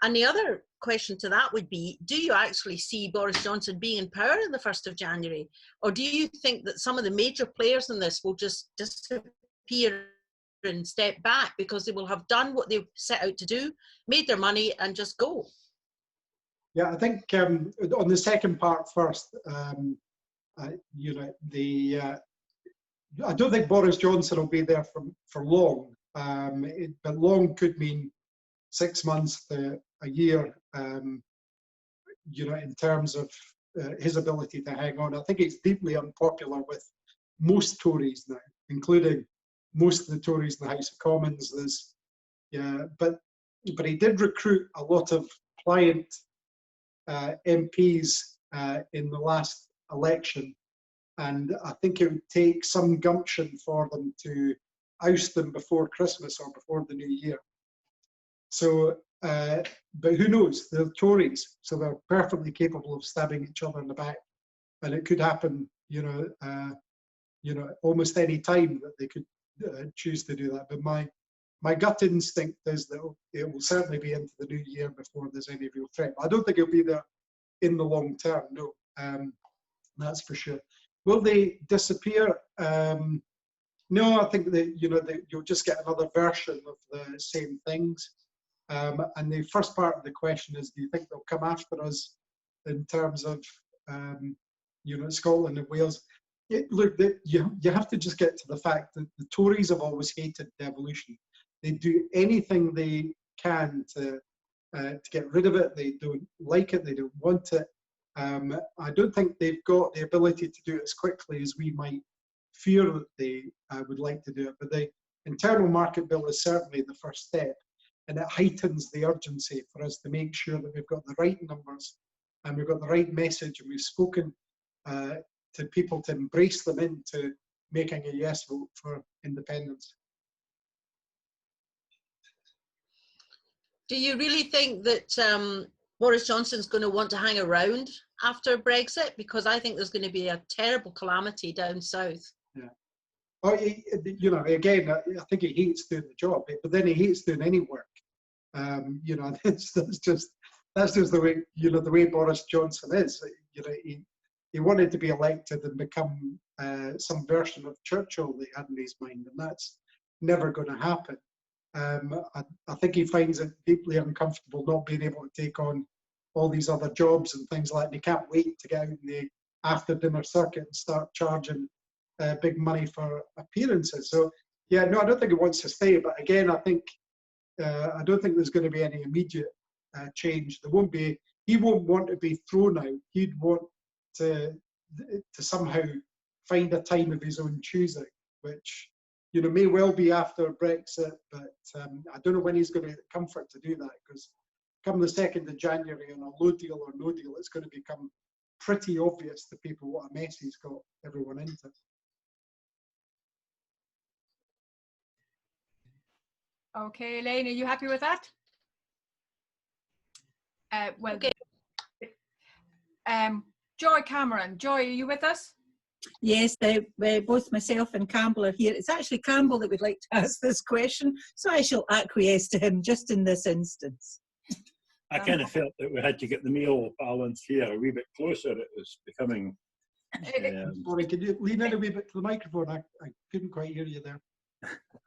And the other question to that would be, do you actually see Boris Johnson being in power on the 1st of January? Or do you think that some of the major players in this will just disappear and step back because they will have done what they set out to do, made their money and just go? Yeah, I think on the second part first, you know, I don't think Boris Johnson will be there for long, but long could mean 6 months to a year, you know, in terms of his ability to hang on. I think it's deeply unpopular with most Tories now, including most of the Tories in the House of Commons. But he did recruit a lot of pliant MPs in the last election, and I think it would take some gumption for them to oust them before Christmas or before the new year. So, but who knows? They're Tories, so they're perfectly capable of stabbing each other in the back, and it could happen, you know, almost any time that they could choose to do that. But my gut instinct is that it will certainly be into the new year before there's any real threat. I don't think it'll be there in the long term. No, that's for sure. Will they disappear? No, I think that you'll just get another version of the same things. And the first part of the question is, do you think they'll come after us in terms of Scotland and Wales? Look, you have to just get to the fact that the Tories have always hated devolution. They do anything they can to get rid of it. They don't like it. They don't want it. I don't think they've got the ability to do it as quickly as we might fear that they would like to do it. But the internal market bill is certainly the first step, and it heightens the urgency for us to make sure that we've got the right numbers and we've got the right message, and we've spoken to people to embrace them into making a yes vote for independence. Do you really think that Boris Johnson's going to want to hang around after Brexit? Because I think there's going to be a terrible calamity down south. Yeah, Oh, you know, again, I think he hates doing the job, but then he hates doing any work. You know, that's just the way, you know, the way Boris Johnson is. You know, he wanted to be elected and become some version of Churchill that he had in his mind, and that's never going to happen. I think he finds it deeply uncomfortable not being able to take on all these other jobs and things like that. He can't wait to get out in the after dinner circuit and start charging big money for appearances. So yeah, no, I don't think he wants to stay. But again, I don't think there's going to be any immediate change. There won't be. He won't want to be thrown out. He'd want to somehow find a time of his own choosing, which, you know, may well be after Brexit, but I don't know when he's going to get the comfort to do that, because come the 2nd of January on a low deal or no deal, it's going to become pretty obvious to people what a mess he's got everyone into. Okay, Elaine, are you happy with that? Well, okay. Joy Cameron. Joy, are you with us? Yes, both myself and Campbell are here. It's actually Campbell that would like to ask this question, so I shall acquiesce to him just in this instance. I kind of felt that we had to get the male balance here a wee bit closer. It was becoming... Sorry, could you lean in a wee bit to the microphone? I couldn't quite hear you there.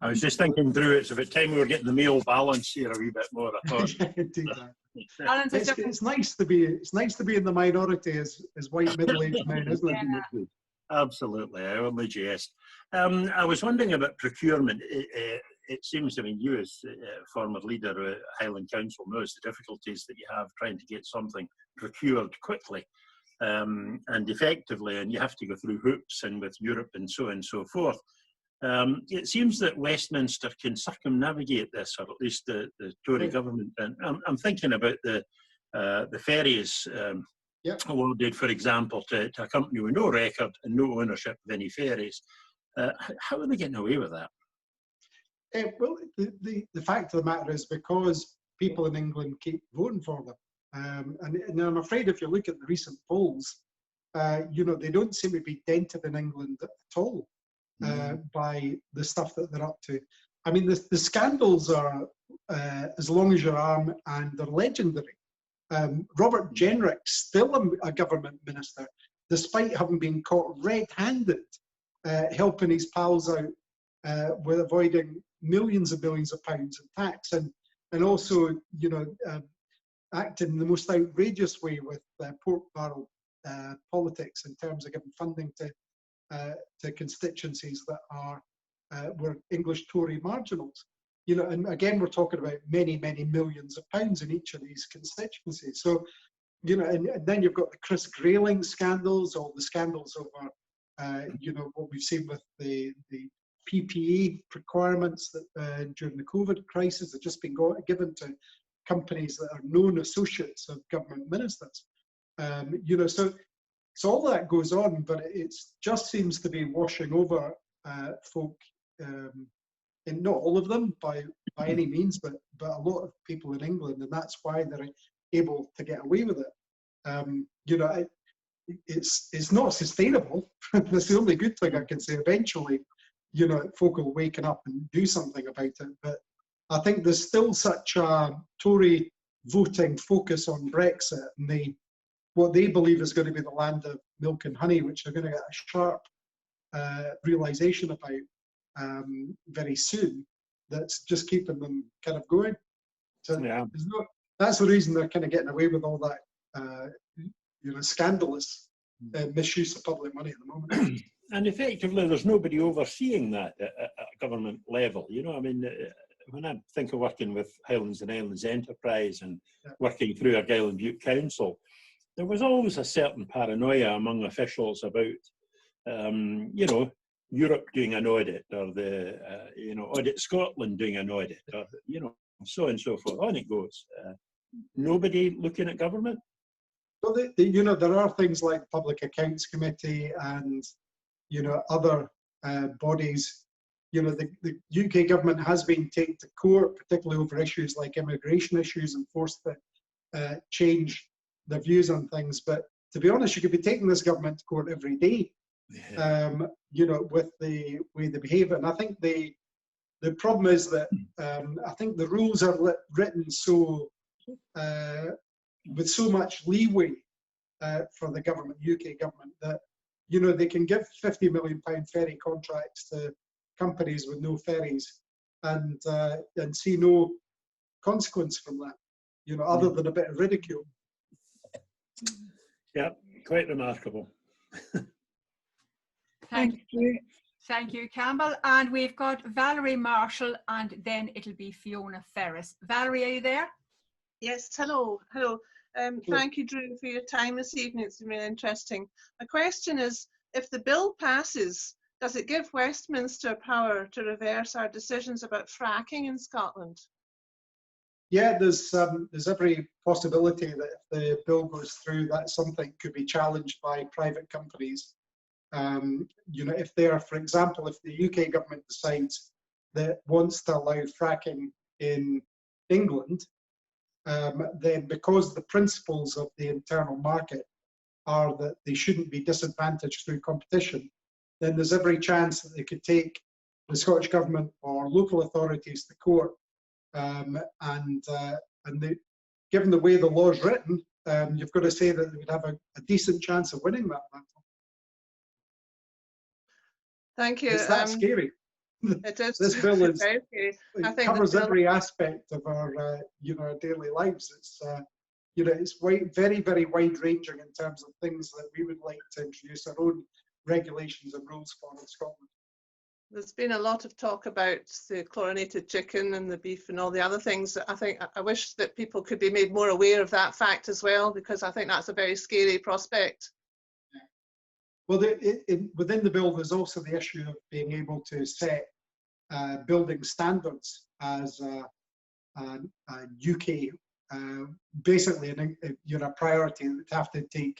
I was just thinking through, it's about time we were getting the male balance here a wee bit more, I thought. It's nice to be in the minority as white middle-aged men, isn't it? Yeah. Absolutely, I only jest. I was wondering about procurement. It seems, I mean, you as former leader of Highland Council knows the difficulties that you have trying to get something procured quickly and effectively, and you have to go through hoops and with Europe and so on and so forth. It seems that Westminster can circumnavigate this, or at least the Tory government. And I'm thinking about the ferries awarded, for example, to a company with no record and no ownership of any ferries. How are they getting away with that? Well, the fact of the matter is because people in England keep voting for them. And I'm afraid if you look at the recent polls, you know, they don't seem to be dented in England at all by the stuff that they're up to. I mean, the scandals are as long as your arm, and they're legendary. Robert Jenrick's still a government minister, despite having been caught red-handed helping his pals out with avoiding millions and billions of pounds in tax, and also, you know, acting in the most outrageous way with pork barrel politics in terms of giving funding to constituencies that were English Tory marginals. You know, and again, we're talking about many, many millions of pounds in each of these constituencies. So, you know, and then you've got the Chris Grayling scandals, all the scandals over, you know, what we've seen with the PPE requirements that during the COVID crisis have just been given to companies that are known associates of government ministers. You know, so all that goes on, but it just seems to be washing over folk. And not all of them by any means, but a lot of people in England, and that's why they're able to get away with it. You know, it's not sustainable. That's the only good thing I can say. Eventually, you know, folk will waken up and do something about it. But I think there's still such a Tory voting focus on Brexit and what they believe is going to be the land of milk and honey, which they're going to get a sharp realisation about very soon. That's just keeping them kind of going. So that's the reason they're kind of getting away with all that, you know, scandalous misuse of public money at the moment. And effectively, there's nobody overseeing that at a government level. You know, I mean, when I think of working with Highlands and Islands Enterprise and working through Argyll and Bute Council, there was always a certain paranoia among officials about, you know, Europe doing an audit, or you know, Audit Scotland doing an audit, or, you know, so on and so forth. On it goes. Nobody looking at government? Well, you know, there are things like Public Accounts Committee and, you know, other bodies. You know, the UK government has been taken to court, particularly over issues like immigration issues, and forced to change their views on things. But to be honest, you could be taking this government to court every day you know, with the way they behave. And I think the problem is that I think the rules are written so with so much leeway for the government, UK government, that, you know, they can give £50 million ferry contracts to companies with no ferries and see no consequence from that, you know, other than a bit of ridicule. Yeah, quite remarkable. Thank you. Thank you, Campbell. And we've got Valerie Marshall, and then it'll be Fiona Ferris. Valerie, are you there? Yes, hello. Thank you, Drew, for your time this evening. It's been really interesting. My question is, if the bill passes, does it give Westminster power to reverse our decisions about fracking in Scotland? Yeah, there's every possibility that if the bill goes through, that something could be challenged by private companies. You know, if they are, for example, if the UK government decides that it wants to allow fracking in England, then because the principles of the internal market are that they shouldn't be disadvantaged through competition, then there's every chance that they could take the Scottish government or local authorities to court. Given the way the law is written, you've got to say that they would have a decent chance of winning that battle. Thank you. It's that scary. It is. This bill is, very scary. I it think covers the bill, every aspect of our, you know, our daily lives. It's, you know, it's very, very wide-ranging in terms of things that we would like to introduce our own regulations and rules for in Scotland. there's been a lot of talk about the chlorinated chicken and the beef and all the other things. I wish that people could be made more aware of that fact as well, because I think that's a very scary prospect. Well, within the bill, there's also the issue of being able to set building standards as a UK, basically, you know, priority that have to take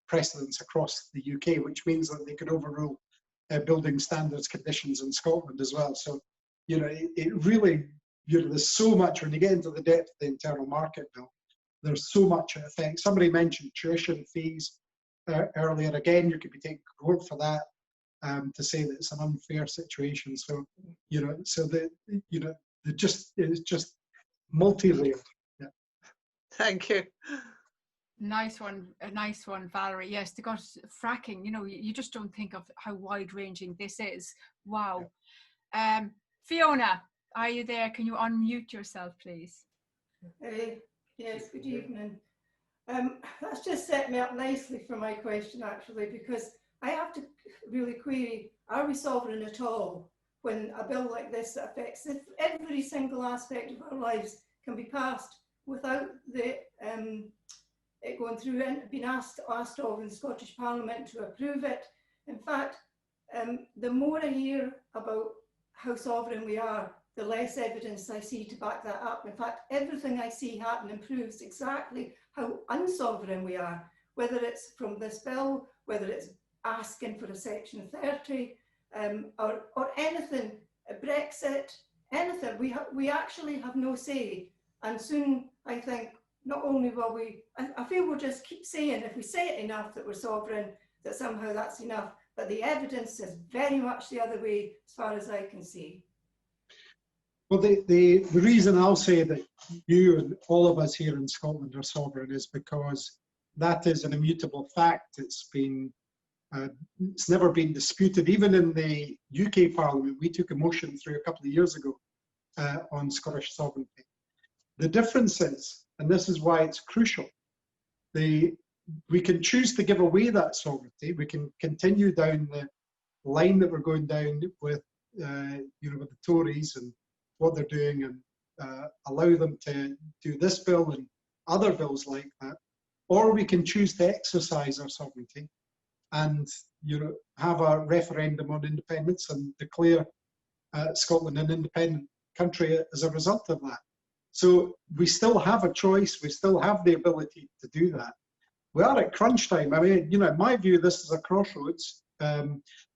precedence across the UK, which means that they could overrule building standards conditions in Scotland as well. So, you know, it really, you know, there's so much when you get into the depth of the internal market bill. There's so much it affects. Somebody mentioned tuition fees earlier. Again, you could be taken to court for that, to say that it's an unfair situation. So, you know, it's just multi-layered. Yeah. Thank you. Nice one, Valerie. Yes, because fracking, you know, you just don't think of how wide-ranging this is. Wow. Fiona, are you there? Can you unmute yourself, please? Yes, good evening. That's just set me up nicely for my question, actually, because I have to really query, are we sovereign at all when a bill like this that affects every single aspect of our lives can be passed without it going through and being asked of in the Scottish Parliament to approve it? In fact, the more I hear about how sovereign we are, the less evidence I see to back that up. In fact, everything I see happen proves exactly how unsovereign we are, whether it's from this bill, whether it's asking for a Section 30, or anything, Brexit, anything. We actually have no say. And soon, I think, not only will we, I feel we'll just keep saying, if we say it enough that we're sovereign, that somehow that's enough. But the evidence is very much the other way, as far as I can see. Well, the reason I'll say that you and all of us here in Scotland are sovereign is because that is an immutable fact. It's never been disputed. Even in the UK Parliament, we took a motion through a couple of years ago on Scottish sovereignty. The difference is, and this is why it's crucial, we can choose to give away that sovereignty. We can continue down the line that we're going down with, you know, with the Tories and what they're doing, and allow them to do this bill and other bills like that, or we can choose to exercise our sovereignty and, you know, have a referendum on independence and declare Scotland an independent country as a result of that. So we still have a choice. We still have the ability to do that. We are at crunch time. I mean, you know, in my view, this is a crossroads, but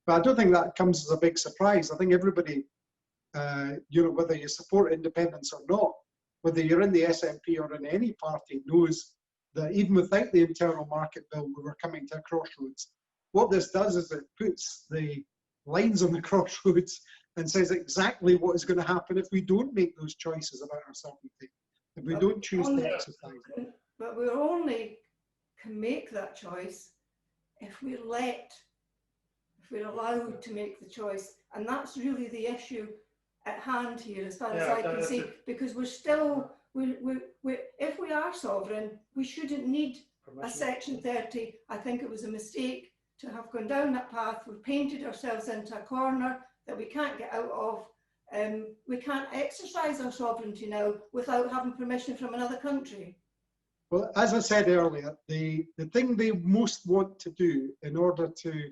I don't think that comes as a big surprise. I think everybody, you know, whether you support independence or not, whether you're in the SNP or in any party, knows that even without the internal market bill, we were coming to a crossroads. what this does is it puts the lines on the crossroads and says exactly what is going to happen if we don't make those choices about our sovereignty, if we don't choose to exercise it. But we only can make that choice if we're allowed to make the choice. And that's really the issue at hand here, as far as I can see, because we're still, if we are sovereign, we shouldn't need a Section 30. I think it was a mistake to have gone down that path. We've painted ourselves into a corner that we can't get out of. We can't exercise our sovereignty now without having permission from another country. Well, as I said earlier, the thing they most want to do in order to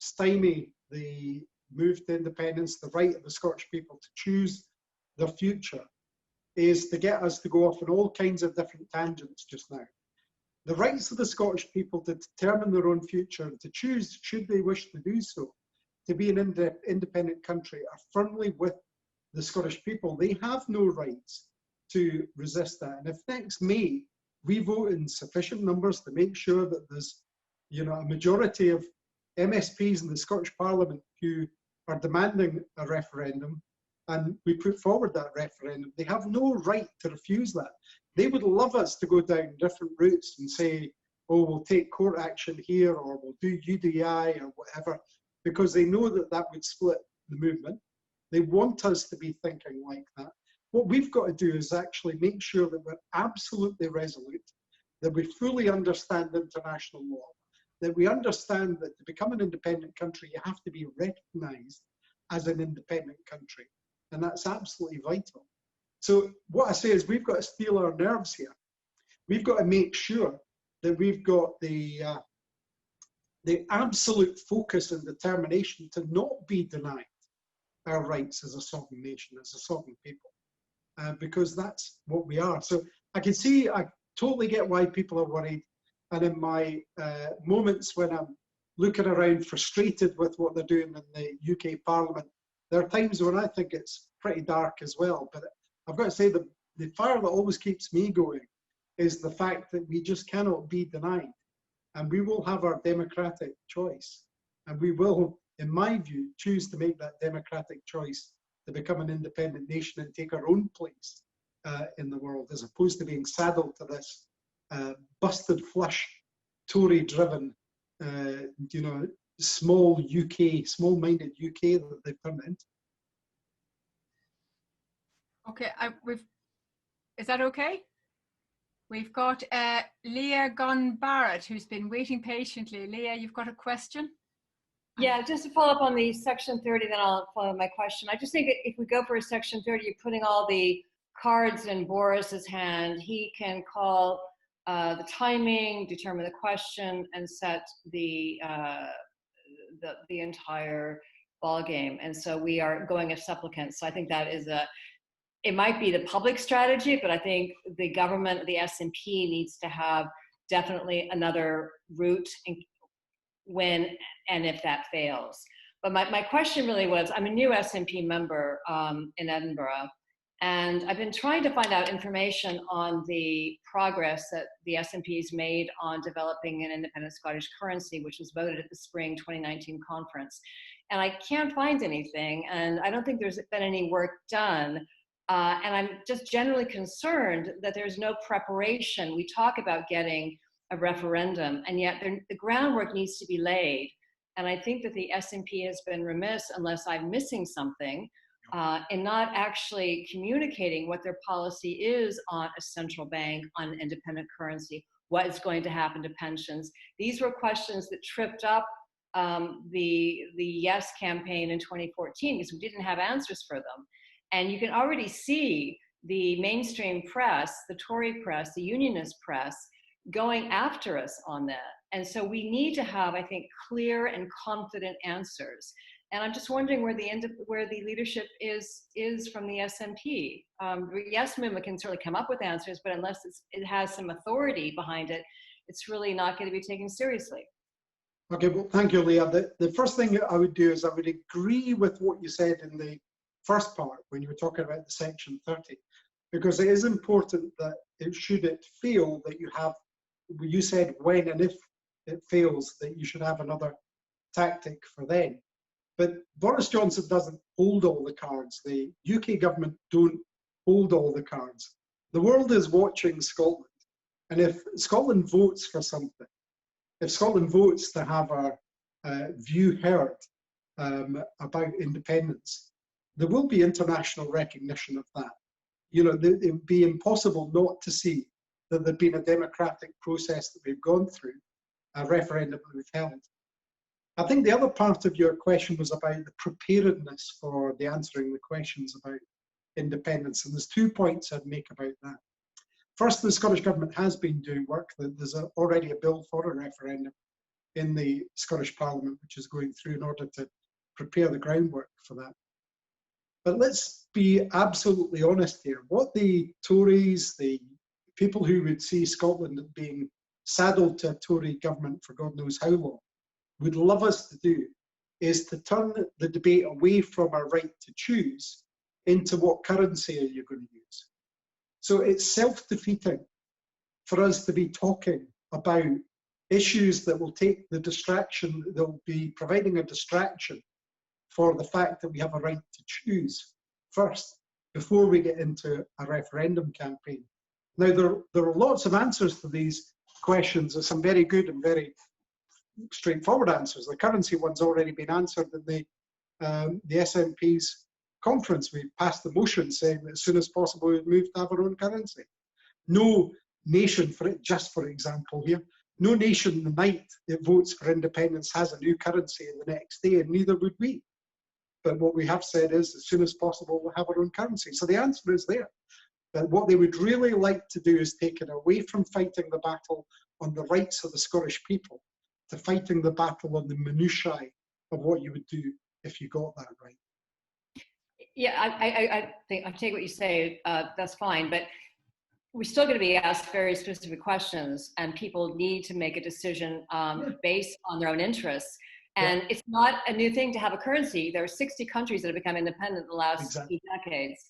stymie the move to independence, the right of the Scottish people to choose their future, is to get us to go off on all kinds of different tangents just now. The rights of the Scottish people to determine their own future and to choose, should they wish to do so, to be an independent country are firmly with the Scottish people. They have no rights to resist that. And if next May we vote in sufficient numbers to make sure that there's, you know, a majority of MSPs in the Scottish Parliament who are demanding a referendum, and we put forward that referendum, they have no right to refuse that. They would love us to go down different routes and say, oh, we'll take court action here, or we'll do UDI or whatever, because they know that that would split the movement. They want us to be thinking like that. What we've got to do is actually make sure that we're absolutely resolute, that we fully understand international law, that we understand that to become an independent country, you have to be recognised as an independent country. And that's absolutely vital. So what I say is we've got to steel our nerves here. We've got to make sure that we've got the absolute focus and determination to not be denied our rights as a sovereign nation, as a sovereign people, because that's what we are. So I can see, I totally get why people are worried. And in my moments when I'm looking around frustrated with what they're doing in the UK Parliament, there are times when I think it's pretty dark as well. But I've got to say the fire that always keeps me going is the fact that we just cannot be denied. And we will have our democratic choice. And we will, in my view, choose to make that democratic choice to become an independent nation and take our own place in the world, as opposed to being saddled to this busted flush, Tory-driven, you know, small UK, small-minded UK that they've turned into. Okay, is that okay? We've got Leah Gunn Barrett, who's been waiting patiently. Leah, you've got a question? Yeah, just to follow up on the Section 30, then I'll follow my question. I just think if we go for a Section 30, you're putting all the cards in Boris's hand. He can call the timing, determine the question, and set the entire ball game. And so we are going as supplicants. So I think that is it might be the public strategy, but I think the government, the SNP, needs to have definitely another route when and if that fails. But my question really was, I'm a new SNP member in Edinburgh, and I've been trying to find out information on the progress that the SNP's made on developing an independent Scottish currency, which was voted at the spring 2019 conference. And I can't find anything, and I don't think there's been any work done. And I'm just generally concerned that there's no preparation. We talk about getting a referendum, and yet the groundwork needs to be laid. And I think that the SNP has been remiss, unless I'm missing something, in not actually communicating what their policy is on a central bank, on an independent currency, what is going to happen to pensions. These were questions that tripped up the Yes campaign in 2014, because we didn't have answers for them. And you can already see the mainstream press, the Tory press, the unionist press, going after us on that. And so we need to have, I think, clear and confident answers. And I'm just wondering where the leadership is from the SNP. Yes movement can certainly come up with answers, but unless it has some authority behind it, it's really not going to be taken seriously. Okay, well, thank you, Leah. The first thing I would do is I would agree with what you said in the first part when you were talking about the Section 30, because it is important that should it fail, that you have, you said when and if it fails, that you should have another tactic for them. But Boris Johnson doesn't hold all the cards. The UK government don't hold all the cards. The world is watching Scotland. And if Scotland votes for something, if Scotland votes to have our view heard about independence, there will be international recognition of that. You know, it would be impossible not to see that there'd been a democratic process that we've gone through, a referendum that we've held. I think the other part of your question was about the preparedness for the answering the questions about independence. And there's 2 points I'd make about that. First, the Scottish Government has been doing work. There's already a bill for a referendum in the Scottish Parliament, which is going through in order to prepare the groundwork for that. But let's be absolutely honest here. What the Tories, the people who would see Scotland being saddled to a Tory government for God knows how long, would love us to do is to turn the debate away from our right to choose into what currency are you going to use. So it's self-defeating for us to be talking about issues that will take the distraction, that will be providing a distraction for the fact that we have a right to choose first, before we get into a referendum campaign. Now, there are lots of answers to these questions. There's some very good and very straightforward answers. The currency one's already been answered in the SNP's conference. We passed the motion saying that as soon as possible we'd move to have our own currency. No nation, just for example here, no nation the night it votes for independence has a new currency in the next day, and neither would we. But what we have said is as soon as possible we'll have our own currency. So the answer is there. But what they would really like to do is take it away from fighting the battle on the rights of the Scottish people to fighting the battle on the minutiae of what you would do if you got that right. Yeah, I think I take what you say. That's fine, but we're still going to be asked very specific questions, and people need to make a decision based on their own interests. And it's not a new thing to have a currency. There are 60 countries that have become independent in the last few decades.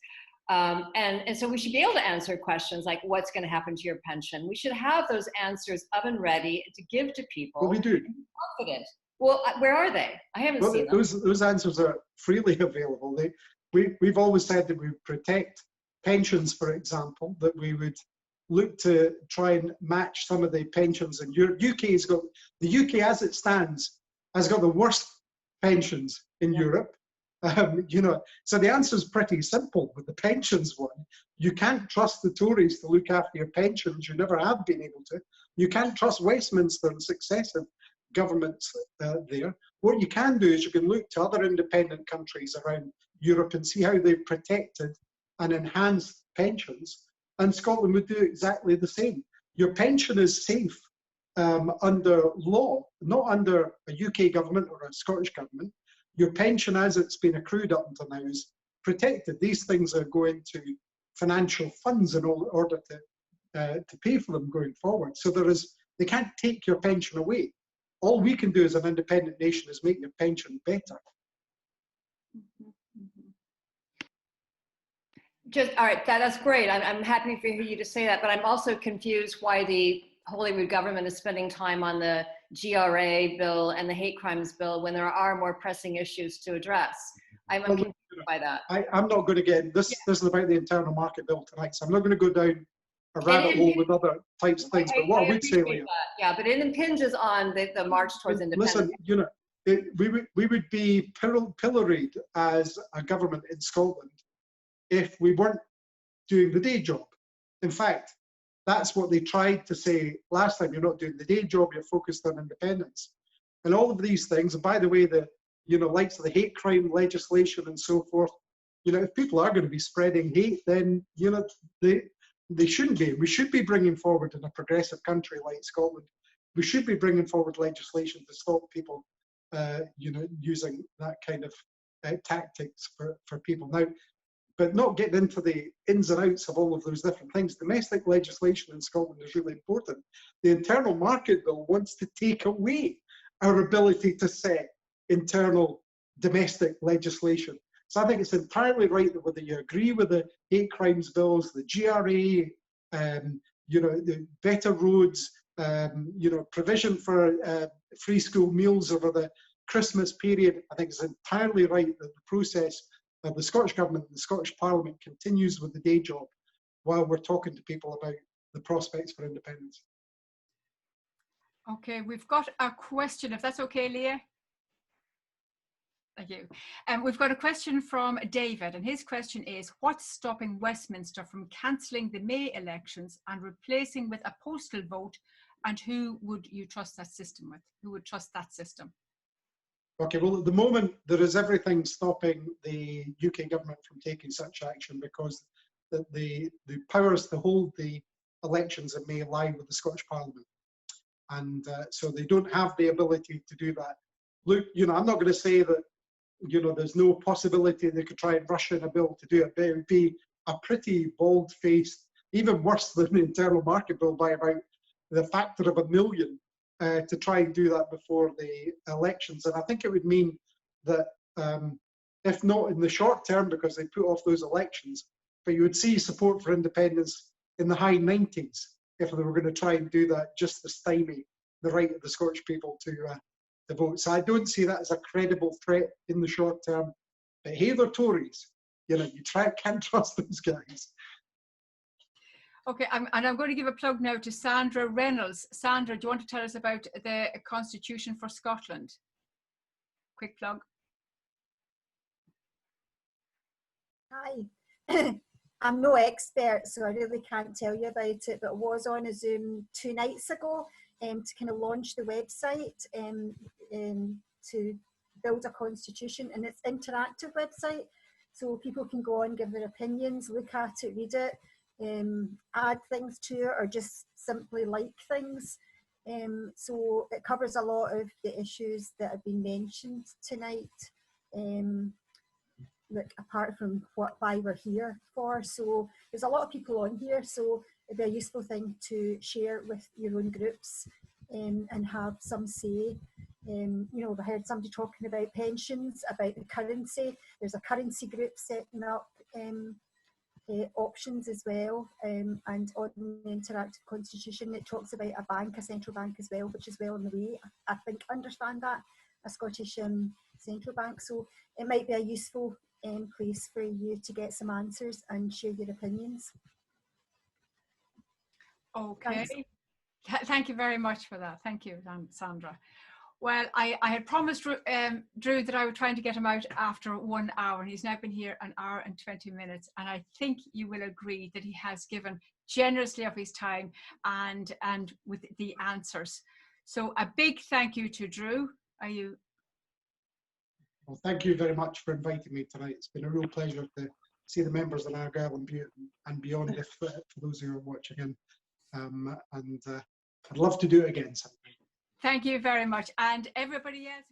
And so we should be able to answer questions like what's going to happen to your pension. We should have those answers up and ready to give to people. Well, we do. Confident. Well, where are they? I haven't seen them. Those answers are freely available. We've always said that we would protect pensions, for example, that we would look to try and match some of the pensions in Europe. The UK as it stands has got the worst pensions in Europe. You know, so the answer is pretty simple with the pensions one. You can't trust the Tories to look after your pensions. You never have been able to. You can't trust Westminster and successive governments there. What you can do is you can look to other independent countries around Europe and see how they've protected and enhanced pensions, and Scotland would do exactly the same. Your pension is safe under law, not under a UK government or a Scottish government. Your pension as it's been accrued up until now is protected. These things are going to financial funds in order to pay for them going forward. So they can't take your pension away. All we can do as an independent nation is make your pension better. All right, that's great. I'm happy for you to say that, but I'm also confused why the Holyrood government is spending time on the GRA bill and the hate crimes bill when there are more pressing issues to address. I'm confused by that. I'm not going to get this. This is about the internal market bill tonight, so I'm not going to go down a rabbit hole with other types of things. But what I would say, Leah, yeah, but it impinges on the march towards independence. Listen, you know, we would be pilloried as a government in Scotland if we weren't doing the day job. In fact, that's what they tried to say last time. You're not doing the day job, you're focused on independence. And all of these things, and by the way, the likes of the hate crime legislation and so forth, if people are going to be spreading hate, then, they shouldn't be. We should be bringing forward, in a progressive country like Scotland, we should be bringing forward legislation to stop people, using that kind of tactics for people. Now, but not getting into the ins and outs of all of those different things. Domestic legislation in Scotland is really important. The Internal Market Bill wants to take away our ability to set internal domestic legislation. So I think it's entirely right that whether you agree with the hate crimes bills, the GRA, the better roads, provision for free school meals over the Christmas period, I think it's entirely right that the process of the Scottish Government and the Scottish Parliament continues with the day job while we're talking to people about the prospects for independence. Okay, we've got a question, if that's okay, Leah. Thank you. We've got a question from David, and his question is, what's stopping Westminster from cancelling the May elections and replacing with a postal vote, and who would you trust that system with? Who would trust that system? Okay, well, at the moment, there is everything stopping the UK government from taking such action, because the powers to hold the elections in May lie with the Scottish Parliament. And so they don't have the ability to do that. Look, I'm not going to say that, there's no possibility they could try and rush in a bill to do it, but it would be a pretty bald-faced, even worse than the internal market bill by about the factor of 1 million, to try and do that before the elections. And I think it would mean that, if not in the short term, because they put off those elections, but you would see support for independence in the high 90s if they were going to try and do that just to stymie the right of the Scottish people to vote. So I don't see that as a credible threat in the short term. But hey, they're Tories. You can't trust those guys. Okay, and I'm going to give a plug now to Sandra Reynolds. Sandra, do you want to tell us about the Constitution for Scotland? Quick plug. Hi. I'm no expert, so I really can't tell you about it, but I was on a Zoom 2 nights ago to kind of launch the website to build a constitution, and it's an interactive website, so people can go on, give their opinions, look at it, read it, add things to it, or just simply like things. So it covers a lot of the issues that have been mentioned tonight. Look, apart from why we're here for. So there's a lot of people on here, so it'd be a useful thing to share with your own groups and have some say. I heard somebody talking about pensions, about the currency. There's a currency group setting up options as well, and on the interactive constitution it talks about a bank, a central bank as well, which is well on the way. I think understand that, a Scottish central bank. So it might be a useful place for you to get some answers and share your opinions. Okay. Thank you very much for that. Thank you, Sandra. Well, I had promised Drew that I would try to get him out after 1 hour, and he's now been here 1 hour and 20 minutes. And I think you will agree that he has given generously of his time and with the answers. So a big thank you to Drew. Are you? Well, thank you very much for inviting me tonight. It's been a real pleasure to see the members in Argyll and beyond, if for those who are watching in. I'd love to do it again sometime. Thank you very much. And everybody else.